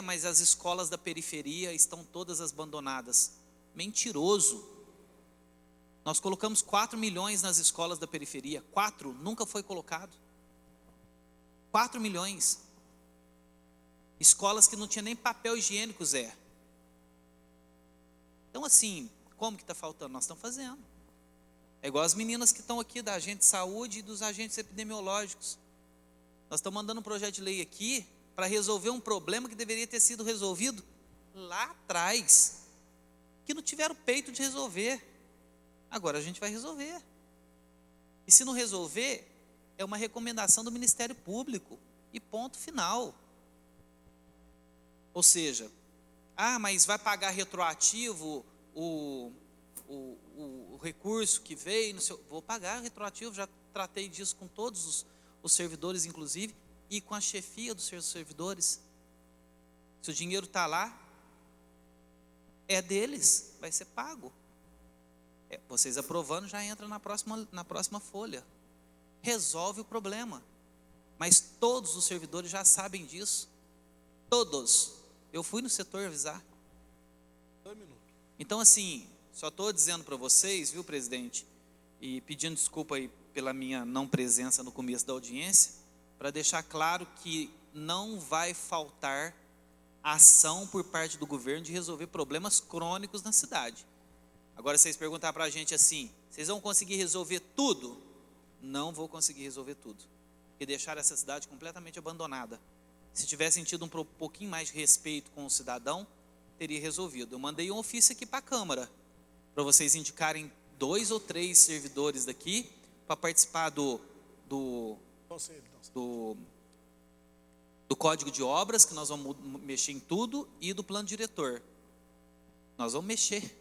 mas as escolas da periferia estão todas abandonadas. Mentiroso. Nós colocamos 4 milhões nas escolas da periferia. 4, nunca foi colocado. 4 milhões. Escolas que não tinha nem papel higiênico, Zé. Então assim, como que está faltando? Nós estamos fazendo. É igual as meninas que estão aqui da agente de saúde e dos agentes epidemiológicos. Nós estamos mandando um projeto de lei aqui para resolver um problema que deveria ter sido resolvido lá atrás, que não tiveram peito de resolver. Agora a gente vai resolver. E se não resolver, é uma recomendação do Ministério Público. E ponto final. Ou seja, mas vai pagar retroativo o o recurso que veio, vou pagar retroativo, já tratei disso com todos os servidores, inclusive, e com a chefia dos seus servidores. Se o dinheiro está lá, é deles, vai ser pago. Vocês aprovando, já entra na próxima folha. Resolve o problema. Mas todos os servidores já sabem disso. Todos. Eu fui no setor avisar. 2 minutos. Então, assim, só estou dizendo para vocês, viu, presidente, e pedindo desculpa aí pela minha não presença no começo da audiência, para deixar claro que não vai faltar ação por parte do governo de resolver problemas crônicos na cidade. Agora, vocês perguntar para a gente assim, vocês vão conseguir resolver tudo? Não vou conseguir resolver tudo, porque deixar essa cidade completamente abandonada. Se tivessem tido um pouquinho mais de respeito com o cidadão, teria resolvido. Eu mandei um ofício aqui para a Câmara, para vocês indicarem 2 ou 3 servidores daqui, para participar do Código de Obras, que nós vamos mexer em tudo, e do Plano Diretor. Nós vamos mexer.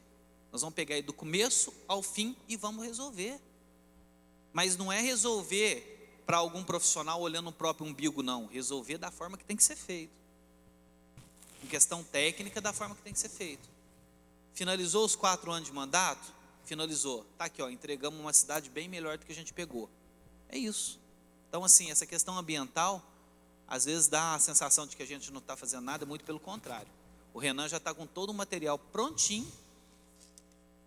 Nós vamos pegar aí do começo ao fim e vamos resolver. Mas não é resolver para algum profissional olhando o próprio umbigo, não. Resolver da forma que tem que ser feito. Em questão técnica, da forma que tem que ser feito. Finalizou os 4 anos de mandato? Finalizou. Está aqui, ó, entregamos uma cidade bem melhor do que a gente pegou. É isso. Então, assim, essa questão ambiental, às vezes dá a sensação de que a gente não está fazendo nada, muito pelo contrário. O Renan já está com todo o material prontinho.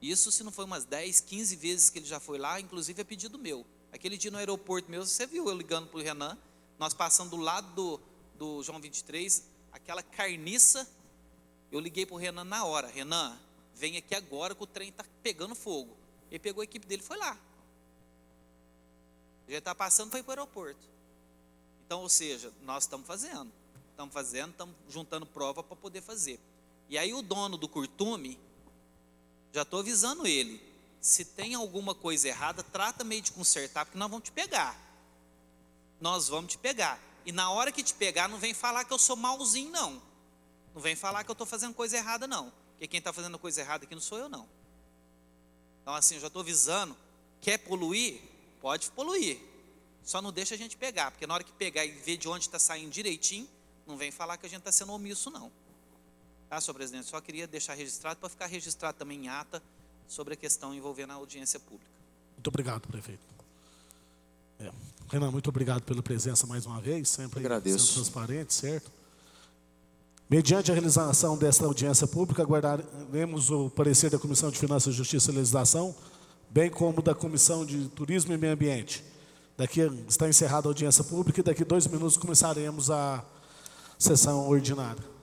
Isso se não foi umas 10, 15 vezes que ele já foi lá, inclusive a pedido meu. Aquele dia no aeroporto mesmo, você viu eu ligando para o Renan, nós passando do lado do João 23, aquela carniça, eu liguei para o Renan na hora. Renan, vem aqui agora que o trem está pegando fogo. Ele pegou a equipe dele e foi lá. Já está passando para ir para o aeroporto. Então, ou seja, nós estamos fazendo, estamos juntando prova para poder fazer. E aí o dono do curtume, já estou avisando ele, se tem alguma coisa errada, trata meio de consertar, porque nós vamos te pegar. Nós vamos te pegar. E na hora que te pegar, não vem falar que eu sou malzinho, não. Não vem falar que eu estou fazendo coisa errada, não. Porque quem está fazendo coisa errada aqui não sou eu, não. Então, assim, eu já estou avisando, quer poluir? Pode poluir. Só não deixa a gente pegar, porque na hora que pegar e ver de onde está saindo direitinho, não vem falar que a gente está sendo omisso, não. Tá, senhor presidente? Só queria deixar registrado, para ficar registrado também em ata, sobre a questão envolvendo a audiência pública. Muito obrigado, prefeito. Renan, muito obrigado pela presença mais uma vez, sempre sendo transparente, certo? Mediante a realização desta audiência pública, aguardaremos o parecer da Comissão de Finanças, Justiça e Legislação, bem como da Comissão de Turismo e Meio Ambiente. Daqui está encerrada a audiência pública e daqui 2 minutos começaremos a sessão ordinária.